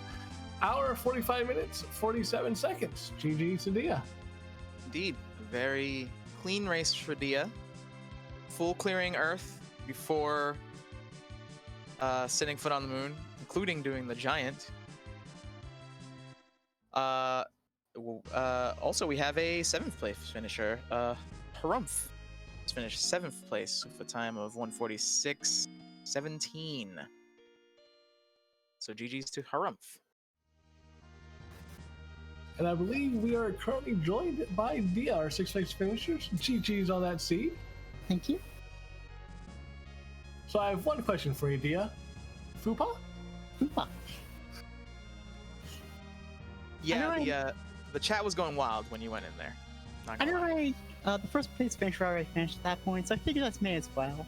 hour 45 minutes, 47 seconds. GG to Dia. Indeed, a very clean race for Dia. Full clearing Earth before setting foot on the moon, including doing the Giant. Also, we have a 7th place finisher, Harumph. He's finished 7th place with a time of 1:46:17. So GG's to Harumph. And I believe we are currently joined by Dia, our 6th place finishers. GG's on that seed. Thank you. So I have one question for you, Dia. Fupa? Fupa. Yeah, the chat was going wild when you went in there. I know the first place finisher already finished at that point, so I figured that's me as well.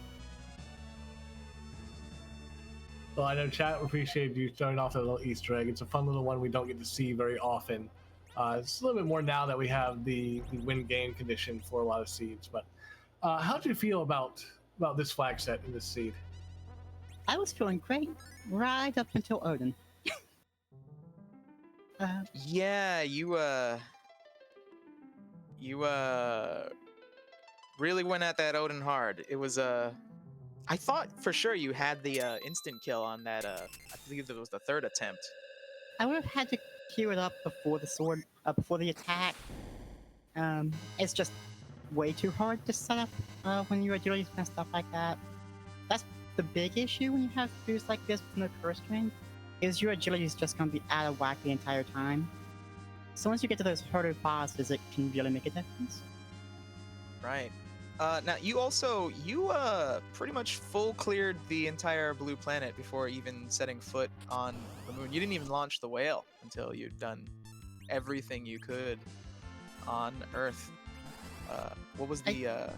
Well, I know chat appreciated you starting off with a little Easter egg. It's a fun little one we don't get to see very often. It's a little bit more now that we have the win-gain condition for a lot of seeds. But how do you feel about this flag set in this seed? I was feeling great right up until Odin. Yeah, you really went at that Odin hard. It was I thought for sure you had the instant kill on that. I believe it was the 3rd attempt. I would have had to queue it up before the sword, before the attack. It's just way too hard to set up when your agilities and stuff like that. That's the big issue when you have boosts like this with no curse string, is your agility is just going to be out of whack the entire time. So once you get to those harder bosses, it can really make a difference. Right. Now you pretty much full cleared the entire blue planet before even setting foot on the moon. You didn't even launch the whale until you'd done everything you could on Earth. What was the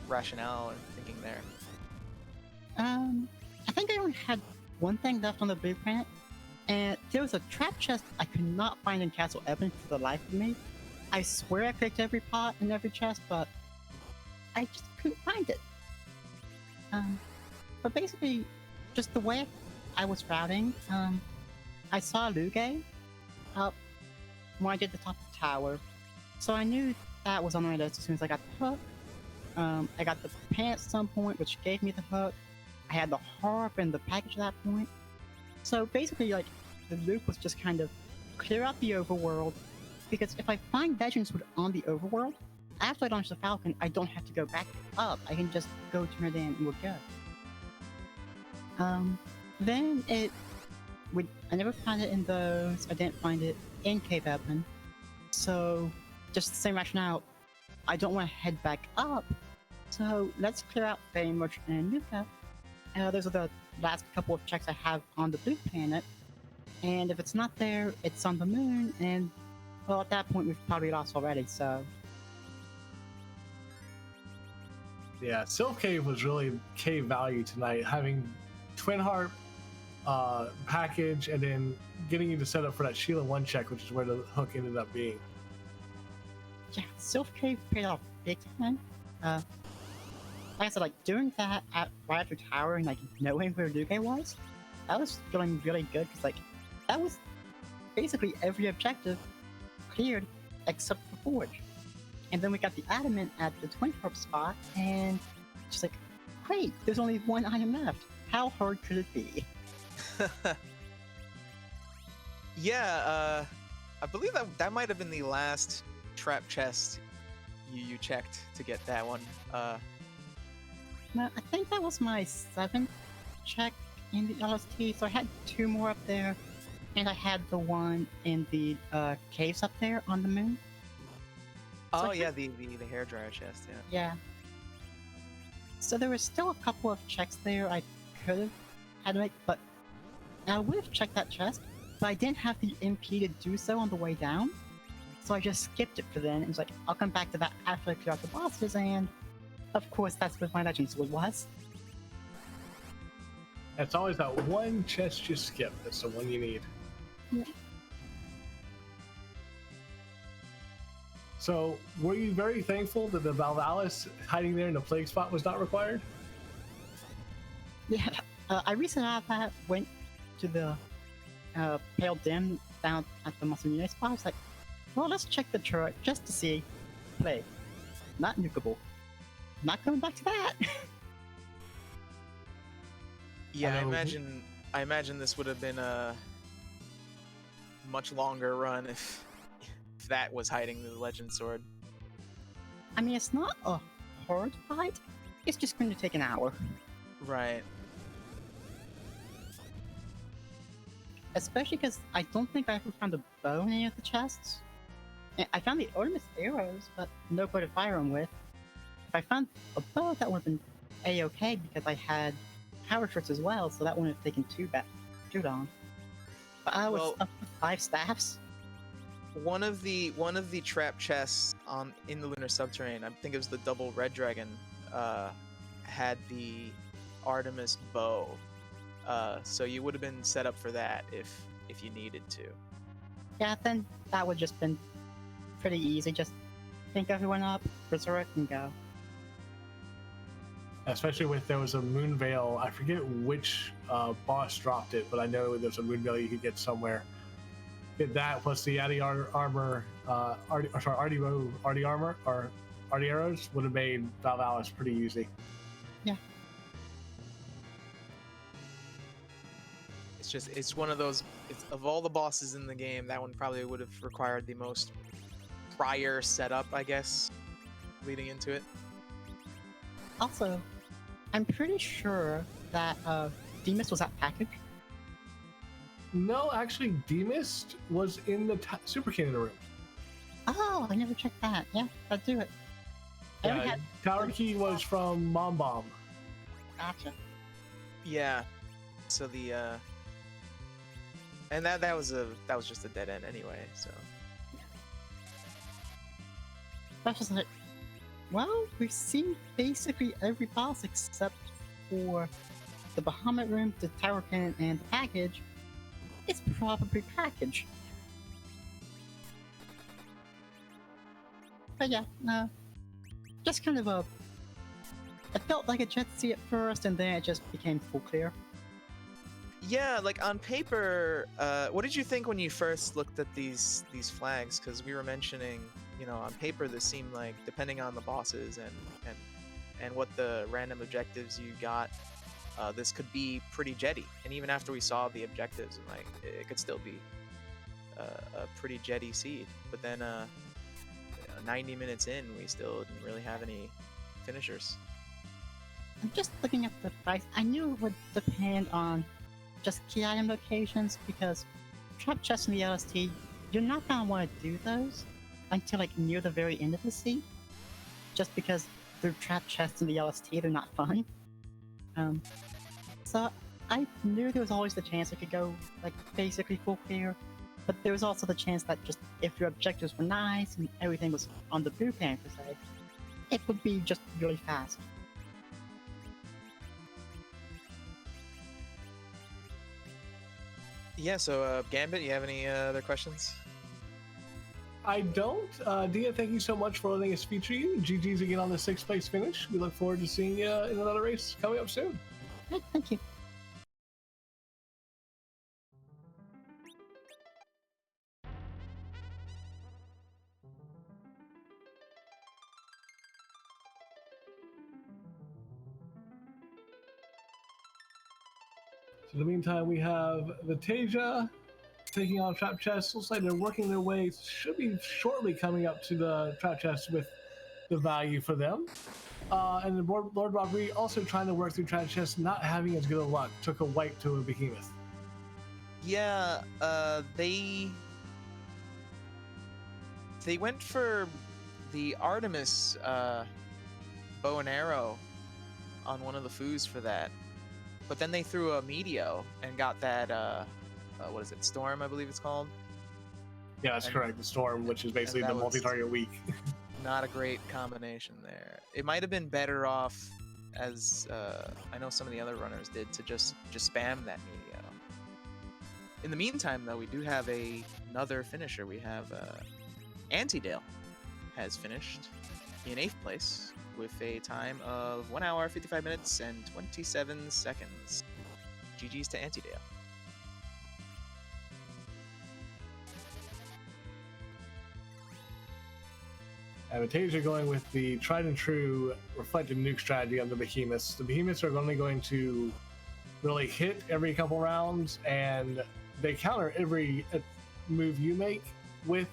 rationale or thinking there? I think I only had one thing left on the blue planet, and there was a trap chest I could not find in Castle Evan for the life of me. I swear I picked every pot and every chest, but I just couldn't find it. But basically, just the way I was routing, I saw Luge up when I did the top of the tower, so I knew that was on my list as soon as I got the hook. I got the pants at some point, which gave me the hook. I had the harp and the package at that point. So basically, like, the loop was just kind of clear out the overworld, because if I find Legends on the overworld, after I launch the Falcon, I don't have to go back up. I can just go turn it in and we're good. Then I never found it in those. I didn't find it in Cave Evan. So, just the same rationale. I don't want to head back up. So, let's clear out Feymarch and Nuka. Those are the last couple of checks I have on the blue planet. And if it's not there, it's on the moon. And, well, at that point, we've probably lost already, so. Yeah, Sylph Cave was really cave value tonight, having Twin Harp package and then getting you to set up for that Sheila 1 check, which is where the hook ended up being. Yeah, Sylph Cave paid off big time. Like I said, like doing that right after Tower and like knowing where Luge was, that was feeling really good because like that was basically every objective cleared except for Forge. And then we got the Adamant at the 20 spot, and just like, great, there's only one item left. How hard could it be? Yeah, I believe that might have been the last trap chest you checked to get that one. No, I think that was my 7th check in the LST, so I had 2 more up there, and I had the one in the caves up there on the moon. Oh yeah, the hairdryer chest, yeah. Yeah. So there was still a couple of checks there I could have had to make, but I would have checked that chest, but I didn't have the MP to do so on the way down, so I just skipped it for then. It was like, I'll come back to that after I clear out the bosses, and of course that's what my Legend Sword was. It's always that one chest you skip. That's the one you need. Yeah. So, were you very thankful that the Valvalis hiding there in the plague spot was not required? Yeah, I recently out of that went to the Pale Dim down at the Masamune spot. I was like, well, let's check the turret just to see. Plague. Not nukable. Not going back to that. Yeah, I imagine this would have been a much longer run if that was hiding the Legend Sword. I mean, it's not a hard fight. It's just going to take an hour. Right. Especially because I don't think I ever found a bow in any of the chests. And I found the Artemis arrows, but no bow to fire them with. If I found a bow, that would have been a-okay because I had power shirts as well, so that wouldn't have taken too long. But I was up with 5 staffs. One of the trap chests in the Lunar Subterrane, I think it was the double red dragon, had the Artemis bow. So you would have been set up for that if you needed to. Yeah, then that would just been pretty easy. Just pick everyone up, resurrect, and go. Especially with there was a moon veil. I forget which boss dropped it, but I know there's a moon veil you could get somewhere. Get that plus the Arty armor, Arty armor or Arty arrows would have made Valvalis pretty easy. Yeah. It's one of those. Of all the bosses in the game, that one probably would have required the most prior setup, I guess, leading into it. Also, I'm pretty sure that Demus was that package. No, actually, Demist was in the Super Cannon room. Oh, I never checked that. Yeah, let's do it. Yeah, Tower Key was from Mom Bomb. Gotcha. Yeah. So the and that was just a dead end anyway. So. That's just like, well, we've seen basically every boss except for the Bahamut room, the Tower Cannon, and the package. It's probably package. But yeah, just kind of it felt like a jet sea at first, and then it just became full clear. Yeah, like on paper, what did you think when you first looked at these flags? Because we were mentioning, on paper this seemed like, depending on the bosses and what the random objectives you got, this could be pretty jetty. And even after we saw the objectives, like it could still be a pretty jetty seed. But then 90 minutes in, we still didn't really have any finishers. I'm just looking at the price. I knew it would depend on just key item locations, because trap chests in the LST, you're not gonna want to do those until like near the very end of the seed, just because they're trap chests in the LST, they're not fun. So I knew there was always the chance it could go like basically full clear, but there was also the chance that just if your objectives were nice and everything was on the blue pan per se, it would be just really fast. Yeah, so Gambit, you have any other questions? I don't. Dia, thank you so much for letting us feature you. GG's again on the 6th place finish. We look forward to seeing you in another race coming up soon. Thank you. So in the meantime, we have Vitasia taking on Trap Chest. Looks like they're working their way. Should be shortly coming up to the Trap Chest with the value for them. And the LordBobBree also trying to work through Trap Chest, not having as good of luck. Took a wipe to a behemoth. Yeah, they went for the Artemis bow and arrow on one of the foos for that. But then they threw a Meteo and got that, what is it, Storm, I believe it's called? Yeah, that's correct. The Storm, which is basically the multi-target weak. Not a great combination there. It might have been better off, as I know some of the other runners did, to just spam that Meteo. In the meantime, though, we do have another finisher. We have Antidale has finished in 8th place with a time of 1 hour, 55 minutes, and 27 seconds. GG's to Antidale. Vitasia going with the tried and true reflected nuke strategy on the behemoths. The behemoths are only going to really hit every couple rounds, and they counter every move you make with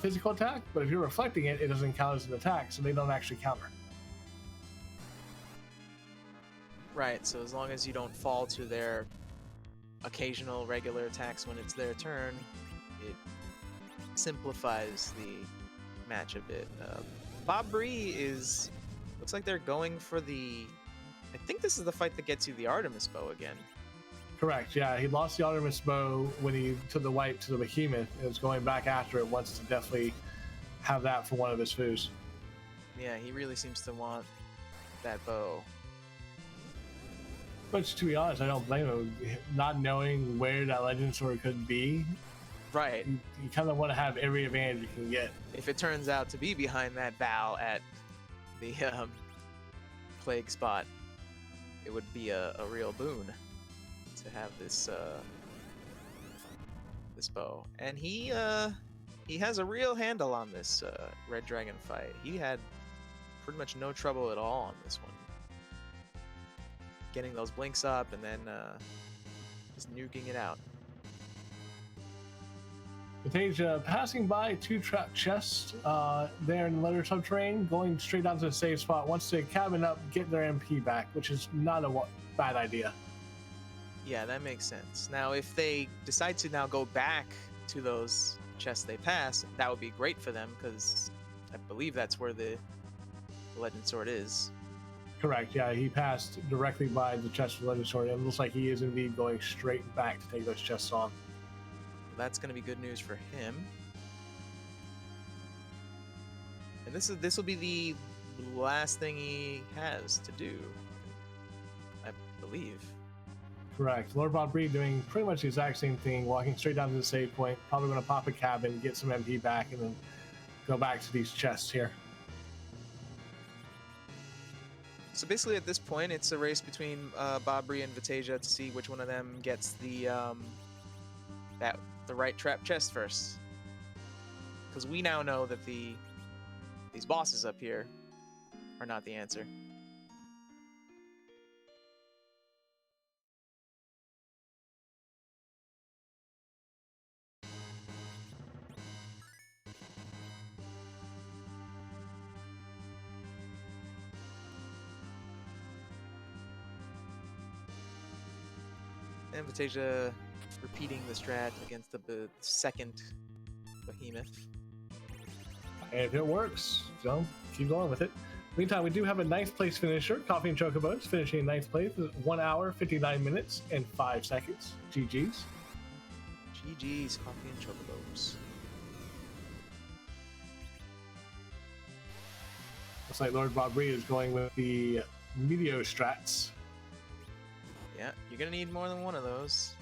physical attack, but if you're reflecting it, it doesn't count as an attack, so they don't actually counter. Right, so as long as you don't fall to their occasional regular attacks when it's their turn, it simplifies the match a bit. BobBree looks like they're going for I think this is the fight that gets you the Artemis bow again. Correct, yeah. He lost the Artemis bow when he took the wipe to the behemoth, and is going back after it, wants to definitely have that for one of his foos. Yeah, he really seems to want that bow. Which, to be honest, I don't blame him. Not knowing where that Legend Sword could be, right? You kind of want to have every advantage you can get. If it turns out to be behind that bow at the plague spot, it would be a real boon to have this this bow. And he has a real handle on this Red Dragon fight. He had pretty much no trouble at all on this one. Getting those blinks up and then just nuking it out. Vitasia passing by 2 trap chests there in the letter subterranean, going straight down to the save spot, wants to cabin up, get their MP back, which is not a bad idea. Yeah, that makes sense. Now, if they decide to now go back to those chests they passed, that would be great for them, because I believe that's where the Legend Sword is. Correct, yeah, he passed directly by the chest with Legend Sword, and it looks like he is indeed going straight back to take those chests on. That's going to be good news for him. And this will be the last thing he has to do, I believe. Correct. LordBobBree doing pretty much the exact same thing, walking straight down to the save point, probably going to pop a cabin, get some MP back, and then go back to these chests here. So basically at this point, it's a race between BobBree and Vitasia to see which one of them gets the right trap chest first. Because we now know that these bosses up here are not the answer. And Vitasia repeating the strat against the second behemoth. And if it works, so keep going with it. Meantime, we do have a 9th place finisher, Coffee and Chocobos, finishing in 9th place with 1 hour, 59 minutes, and 5 seconds. GG's. GG's, Coffee and Chocobos. Looks like LordBobBree is going with the Meteo strats. Yeah, you're gonna need more than one of those.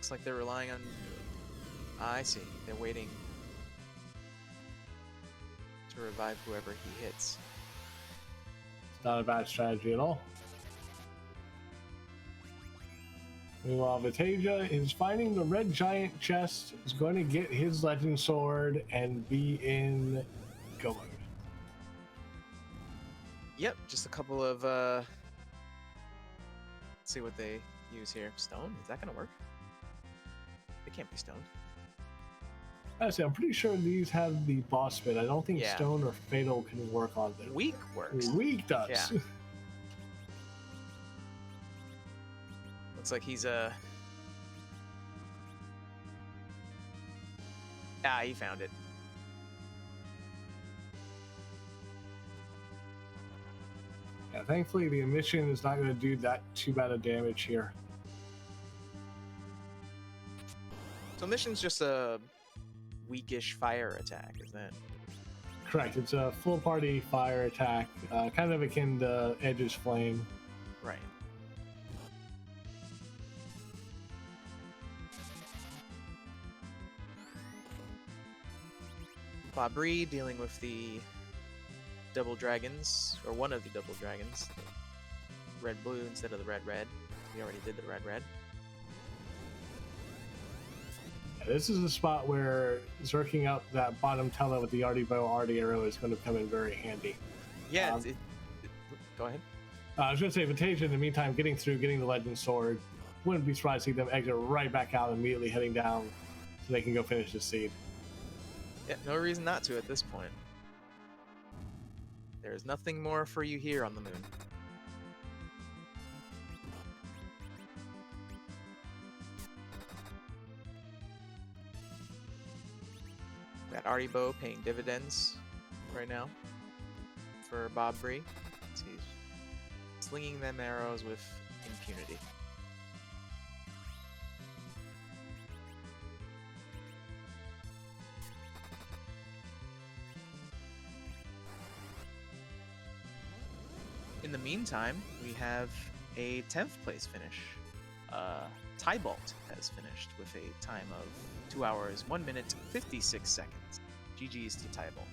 Looks like they're relying on... I see. They're waiting to revive whoever he hits. It's not a bad strategy at all. Meanwhile, Vitasia is finding the red giant chest, is going to get his legend sword and be in go mode. Yep, just a couple of, let's see what they use here. Stone? Is that gonna work? They can't be stoned. Actually, I'm pretty sure these have the boss spit. I don't think Yeah. stone or fatal can work on them. Weak works. Weak does. Yeah. Looks like he's he found it. Yeah, thankfully the emission is not going to do that too bad of damage here. So mission's just a weakish fire attack, is that? Correct. It's a full party fire attack, kind of akin to Edge's Flame. Right. LordBobBree dealing with the double dragons, or one of the double dragons. Red blue instead of the red red. We already did the red red. This is a spot where zerking up that bottom tele with the arty bow, arty arrow is going to come in very handy. Yeah, go ahead. I was going to say, Vitasia, in the meantime, getting the legend sword. Wouldn't be surprised to see them exit right back out, immediately heading down so they can go finish the seed. Yeah, no reason not to at this point. There's nothing more for you here on the moon. That arty bow paying dividends right now for LordBobBree. He's slinging them arrows with impunity. In the meantime, we have a 10th place finish. Tybalt has finished with a time of 2 hours, 1 minute, 56 seconds. GG's to Tybalt.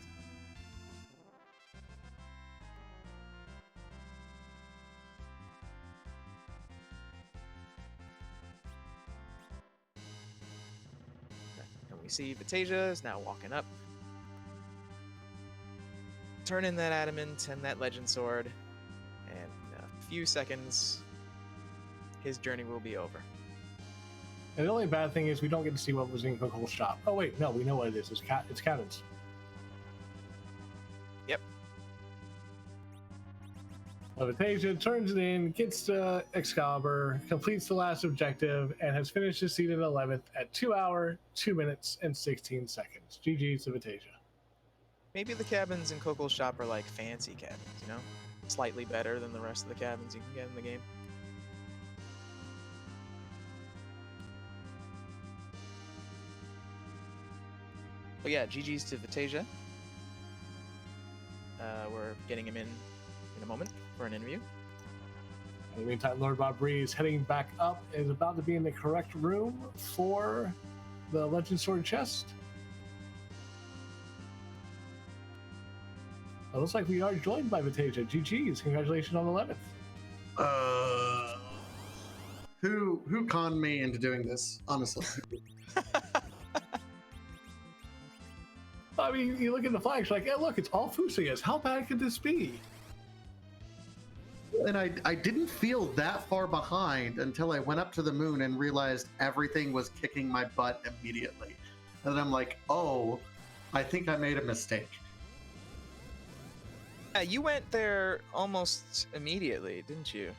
And we see Vitasia is now walking up. Turn in that adamant and that legend sword. And in a few seconds, his journey will be over. And the only bad thing is we don't get to see what was in Coco's shop. Oh wait, no, we know what it is. It's cannons. Yep. Vitasia turns it in, gets to Excalibur, completes the last objective, and has finished his seed at 11th at 2 hours, 2 minutes, and 16 seconds. GG's to Vitasia. Maybe the cabins in Coco's shop are like fancy cabins, you know? Slightly better than the rest of the cabins you can get in the game. But yeah, GG's to Vitasia. We're getting him in a moment for an interview. In the meantime, LordBobBree is heading back up and is about to be in the correct room for the Legend Sword chest. It looks like we are joined by Vitasia. GG's. Congratulations on 11th. Who conned me into doing this, honestly? I mean, you look at the flags, like, hey, look, it's all Fusias. How bad could this be? And I didn't feel that far behind until I went up to the moon and realized everything was kicking my butt immediately. And then I'm like, oh, I think I made a mistake. Yeah, you went there almost immediately, didn't you?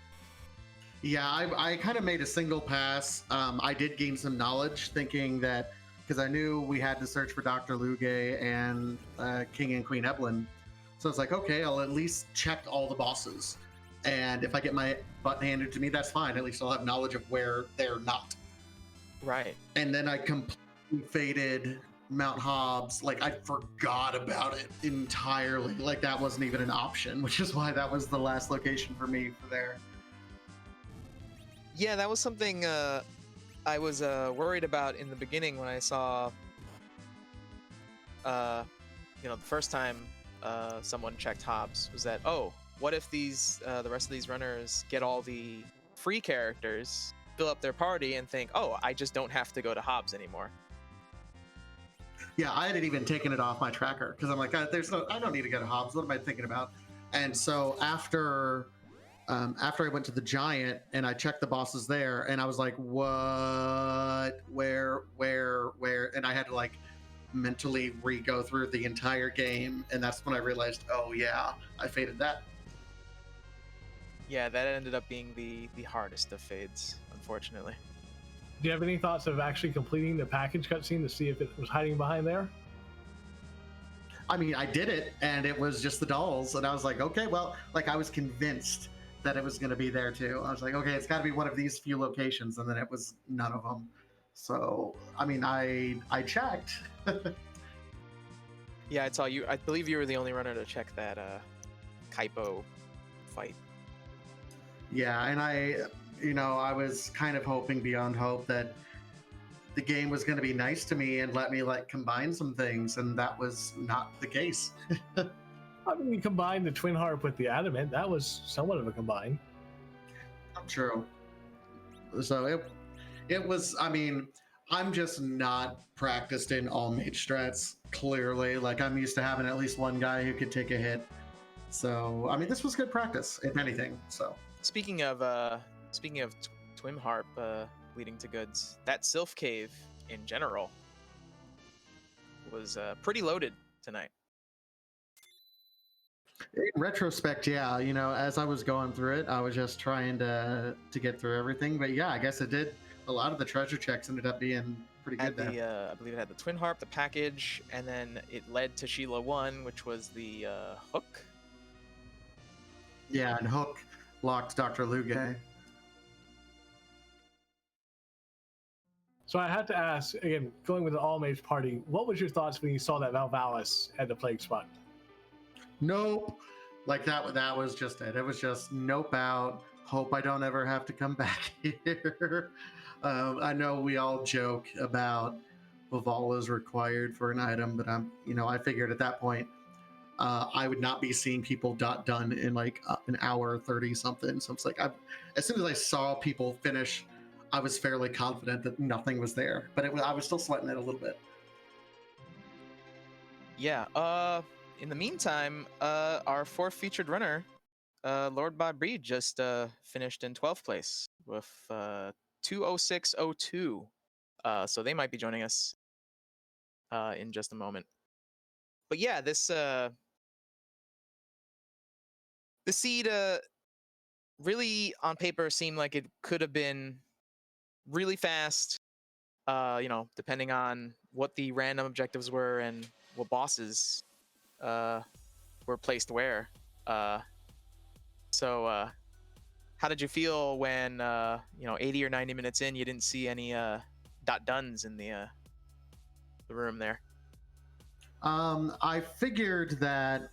Yeah, I kind of made a single pass. I did gain some knowledge thinking that, because I knew we had to search for Dr. Lugay and King and Queen Evelyn. So it's like, okay, I'll at least check all the bosses. And if I get my butt handed to me, that's fine. At least I'll have knowledge of where they're not. Right. And then I completely faded Mount Hobbs. Like, I forgot about it entirely. Like, that wasn't even an option, which is why that was the last location for me for there. Yeah, that was something I was worried about in the beginning when I saw, the first time someone checked Hobbs was that, oh, what if these the rest of these runners get all the free characters, fill up their party, and think, oh, I just don't have to go to Hobbs anymore. Yeah, I hadn't even taken it off my tracker because I'm like, I don't need to go to Hobbs. What am I thinking about? And so after I went to the Giant and I checked the bosses there, and I was like, what, where, and I had to like mentally re-go through the entire game, and that's when I realized, oh yeah, I faded that. Yeah, that ended up being the hardest of fades, unfortunately. Do you have any thoughts of actually completing the package cutscene to see if it was hiding behind there? I mean, I did it, and it was just the dolls, and I was like, okay, well, like I was convinced that it was going to be there too. I was like, okay, it's got to be one of these few locations, and then it was none of them. So, I mean, I checked. Yeah, I saw you. I believe you were the only runner to check that Kaipo fight. Yeah, and I was kind of hoping beyond hope that the game was going to be nice to me and let me like combine some things, and that was not the case. I mean, you combined the twin harp with the adamant. That was somewhat of a combine. True. So it was. I mean, I'm just not practiced in all mage strats. Clearly, like I'm used to having at least one guy who could take a hit. So I mean, this was good practice, if anything. So Speaking of Twin Harp leading to goods, that Sylph Cave in general was pretty loaded tonight. in retrospect, yeah, as I was going through it, I was just trying to get through everything. But yeah, I guess it did. A lot of the treasure checks ended up being pretty good there. I believe it had the Twin Harp, the package, and then it led to Sheila 1, which was the hook. Yeah, and Hook locked Dr. Luge. So I have to ask, again, going with the all-mage party, what was your thoughts when you saw that Valvalis had the plague spot? Nope. Like that was just it. It was just nope out. Hope I don't ever have to come back here. I know we all joke about Vavala is required for an item, but I figured at that point I would not be seeing people done in like an hour 30 something. So it's like as soon as I saw people finish, I was fairly confident that nothing was there, but I was still sweating it a little bit. Yeah. In the meantime, our fourth featured runner, LordBobBree, just finished in 12th place with 2:06:02. So they might be joining us in just a moment. But yeah, this the seed really on paper seemed like it could have been really fast. Depending on what the random objectives were and what bosses were placed where. So how did you feel when 80 or 90 minutes in you didn't see any .duns in the room there? I figured that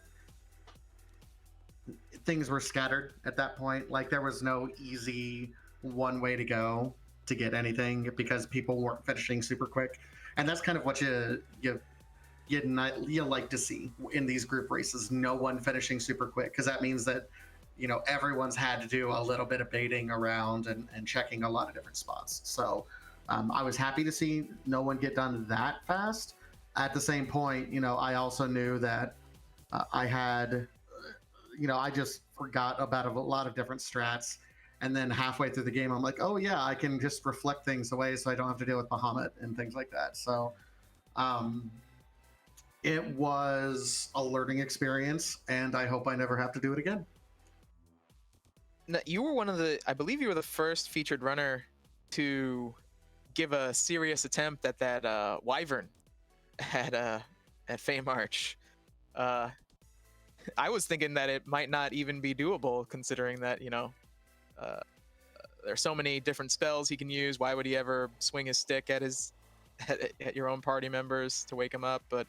things were scattered at that point. Like there was no easy one way to go to get anything because people weren't finishing super quick, and that's kind of what you like to see in these group races. No one finishing super quick, because that means that everyone's had to do a little bit of baiting around and checking a lot of different spots. So I was happy to see no one get done that fast. At the same point, I also knew that I had, I just forgot about a lot of different strats. And then halfway through the game, I'm like, oh yeah, I can just reflect things away so I don't have to deal with Bahamut and things like that. So it was a learning experience, and I hope I never have to do it again. Now, you were I believe you were the first featured runner to give a serious attempt at that Wyvern at Fey March. I was thinking that it might not even be doable, considering that there's so many different spells he can use. Why would he ever swing his stick at at your own party members to wake him up? But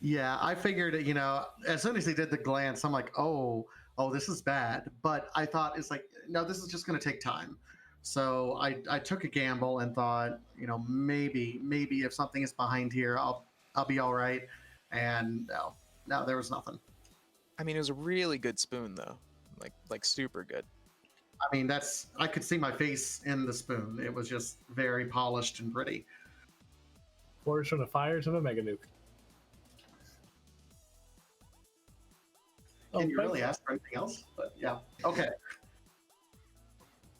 yeah, I figured as soon as he did the glance, I'm like, oh, this is bad. But I thought it's like, no, this is just going to take time. So I took a gamble and thought, maybe if something is behind here, I'll be all right. And no, there was nothing. I mean, it was a really good spoon though, like super good. I mean, I could see my face in the spoon. It was just very polished and pretty. Forged from the fires of a mega nuke. Can you really ask for anything else? But yeah, okay.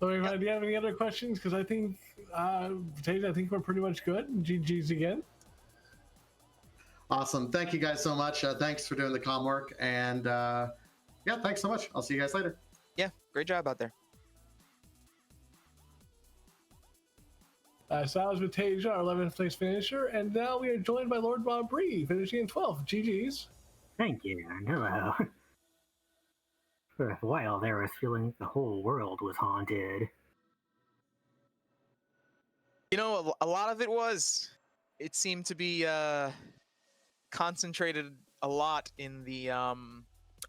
So, do you have any other questions? Because I think, Vitasia, I think we're pretty much good. GG's again. Awesome. Thank you guys so much. Thanks for doing the comm work. And yeah, thanks so much. I'll see you guys later. Yeah, great job out there. So that was Vitasia, our 11th place finisher, and now we are joined by LordBobBree, finishing in 12th. GG's. Thank you, and hello. For a while there, I was feeling the whole world was haunted. You know, a lot of it seemed to be concentrated a lot in the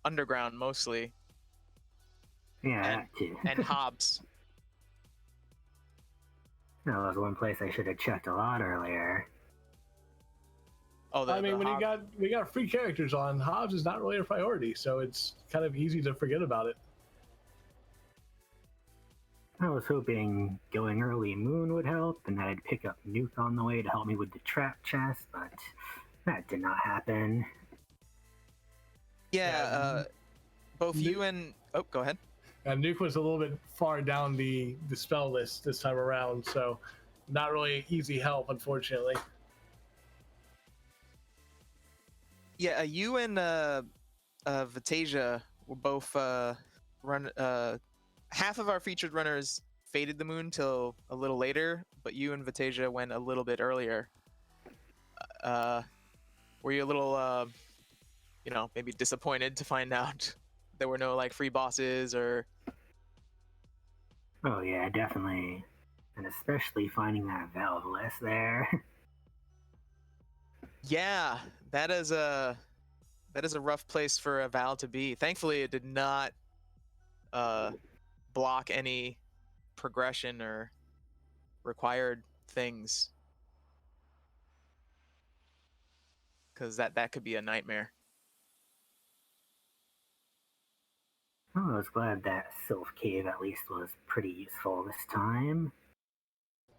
underground mostly. Yeah, and, that too. And Hobbs. That was one place I should have checked a lot earlier. Oh, I mean, when we got free characters on, Hobbs is not really a priority, so it's kind of easy to forget about it. I was hoping going early moon would help, and that I'd pick up Nuke on the way to help me with the trap chest, but that did not happen. Yeah, both you and... Oh, go ahead. And Nuke was a little bit far down the spell list this time around, so not really easy help, unfortunately. Yeah, you and Vitasia were both run. Half of our featured runners faded the moon till a little later, but you and Vitasia went a little bit earlier. Were you a little, maybe disappointed to find out there were no free bosses or? Oh yeah, definitely, and especially finding that valve list there. Yeah, that is a rough place for a Val to be. Thankfully, it did not block any progression or required things, because that could be a nightmare. Oh, I was glad that Sylph Cave at least was pretty useful this time.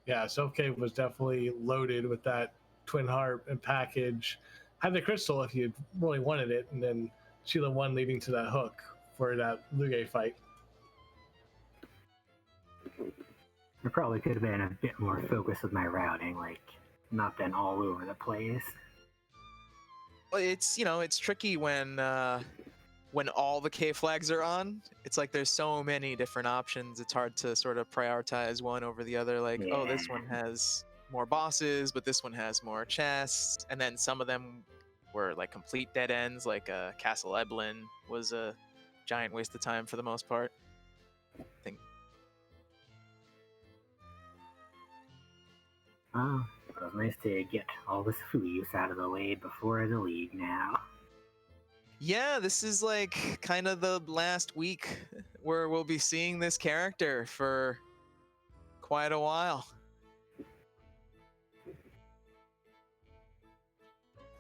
Yeah, Sylph Cave was definitely loaded with that Twin Harp and package. Had the crystal if you really wanted it, and then Sheila 1 leading to that hook for that Luge fight. I probably could have been a bit more focused with my routing, not been all over the place. Well, it's tricky when all the K flags are on. It's like there's so many different options. It's hard to sort of prioritize one over the other. Oh, this one has more bosses, but this one has more chests, and then some of them were complete dead ends, Castle Eblin was a giant waste of time for the most part. I think. Oh, it was nice to get all this food use out of the way before the league now. Yeah, this is kind of the last week where we'll be seeing this character for quite a while.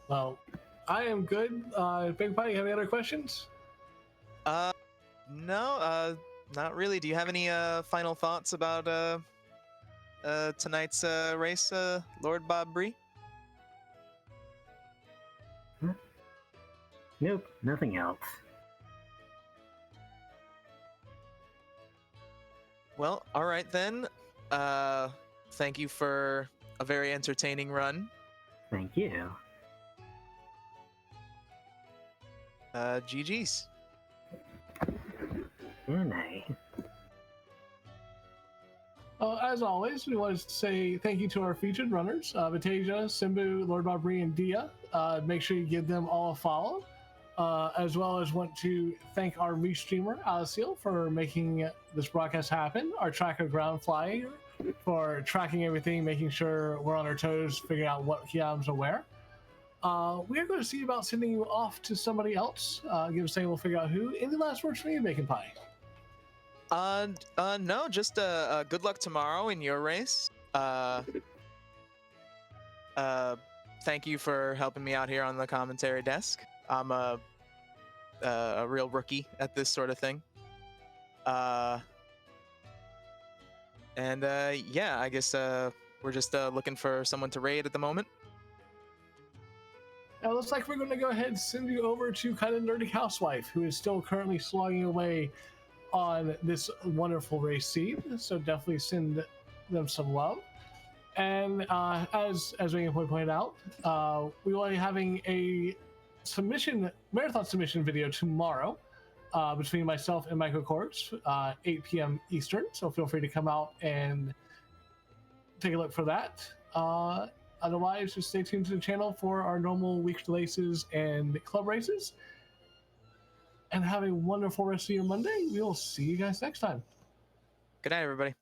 Well, I am good. Big Pie, you have any other questions? No, not really. Do you have any final thoughts about tonight's race, LordBobBree? Nope, nothing else. Well, all right then. Thank you for a very entertaining run. Thank you. GG's. Good night. As always, we want to say thank you to our featured runners, Vitasia, Simbu, LordBobBree, and Dia. Make sure you give them all a follow. As well as want to thank our restreamer, Aliceal, for making this broadcast happen. Our tracker, Groundfly, for tracking everything, making sure we're on our toes, figuring out what key items are where. We're going to see about sending you off to somebody else. Give us a second, we'll figure out who. Any last words from you, Bacon Pie? No, just good luck tomorrow in your race. Thank you for helping me out here on the commentary desk. I'm a real rookie at this sort of thing. Yeah, I guess we're just looking for someone to raid at the moment. It looks like we're going to go ahead and send you over to Kind of Nerdy Housewife, who is still currently slogging away on this wonderful race seed. So definitely send them some love. And as Megan pointed out, we will be having a marathon submission video tomorrow between myself and Michael Courts, 8 p.m. Eastern. So feel free to come out and take a look for that. Otherwise, just stay tuned to the channel for our normal weekly races and club races. And have a wonderful rest of your Monday. We will see you guys next time. Good night, everybody.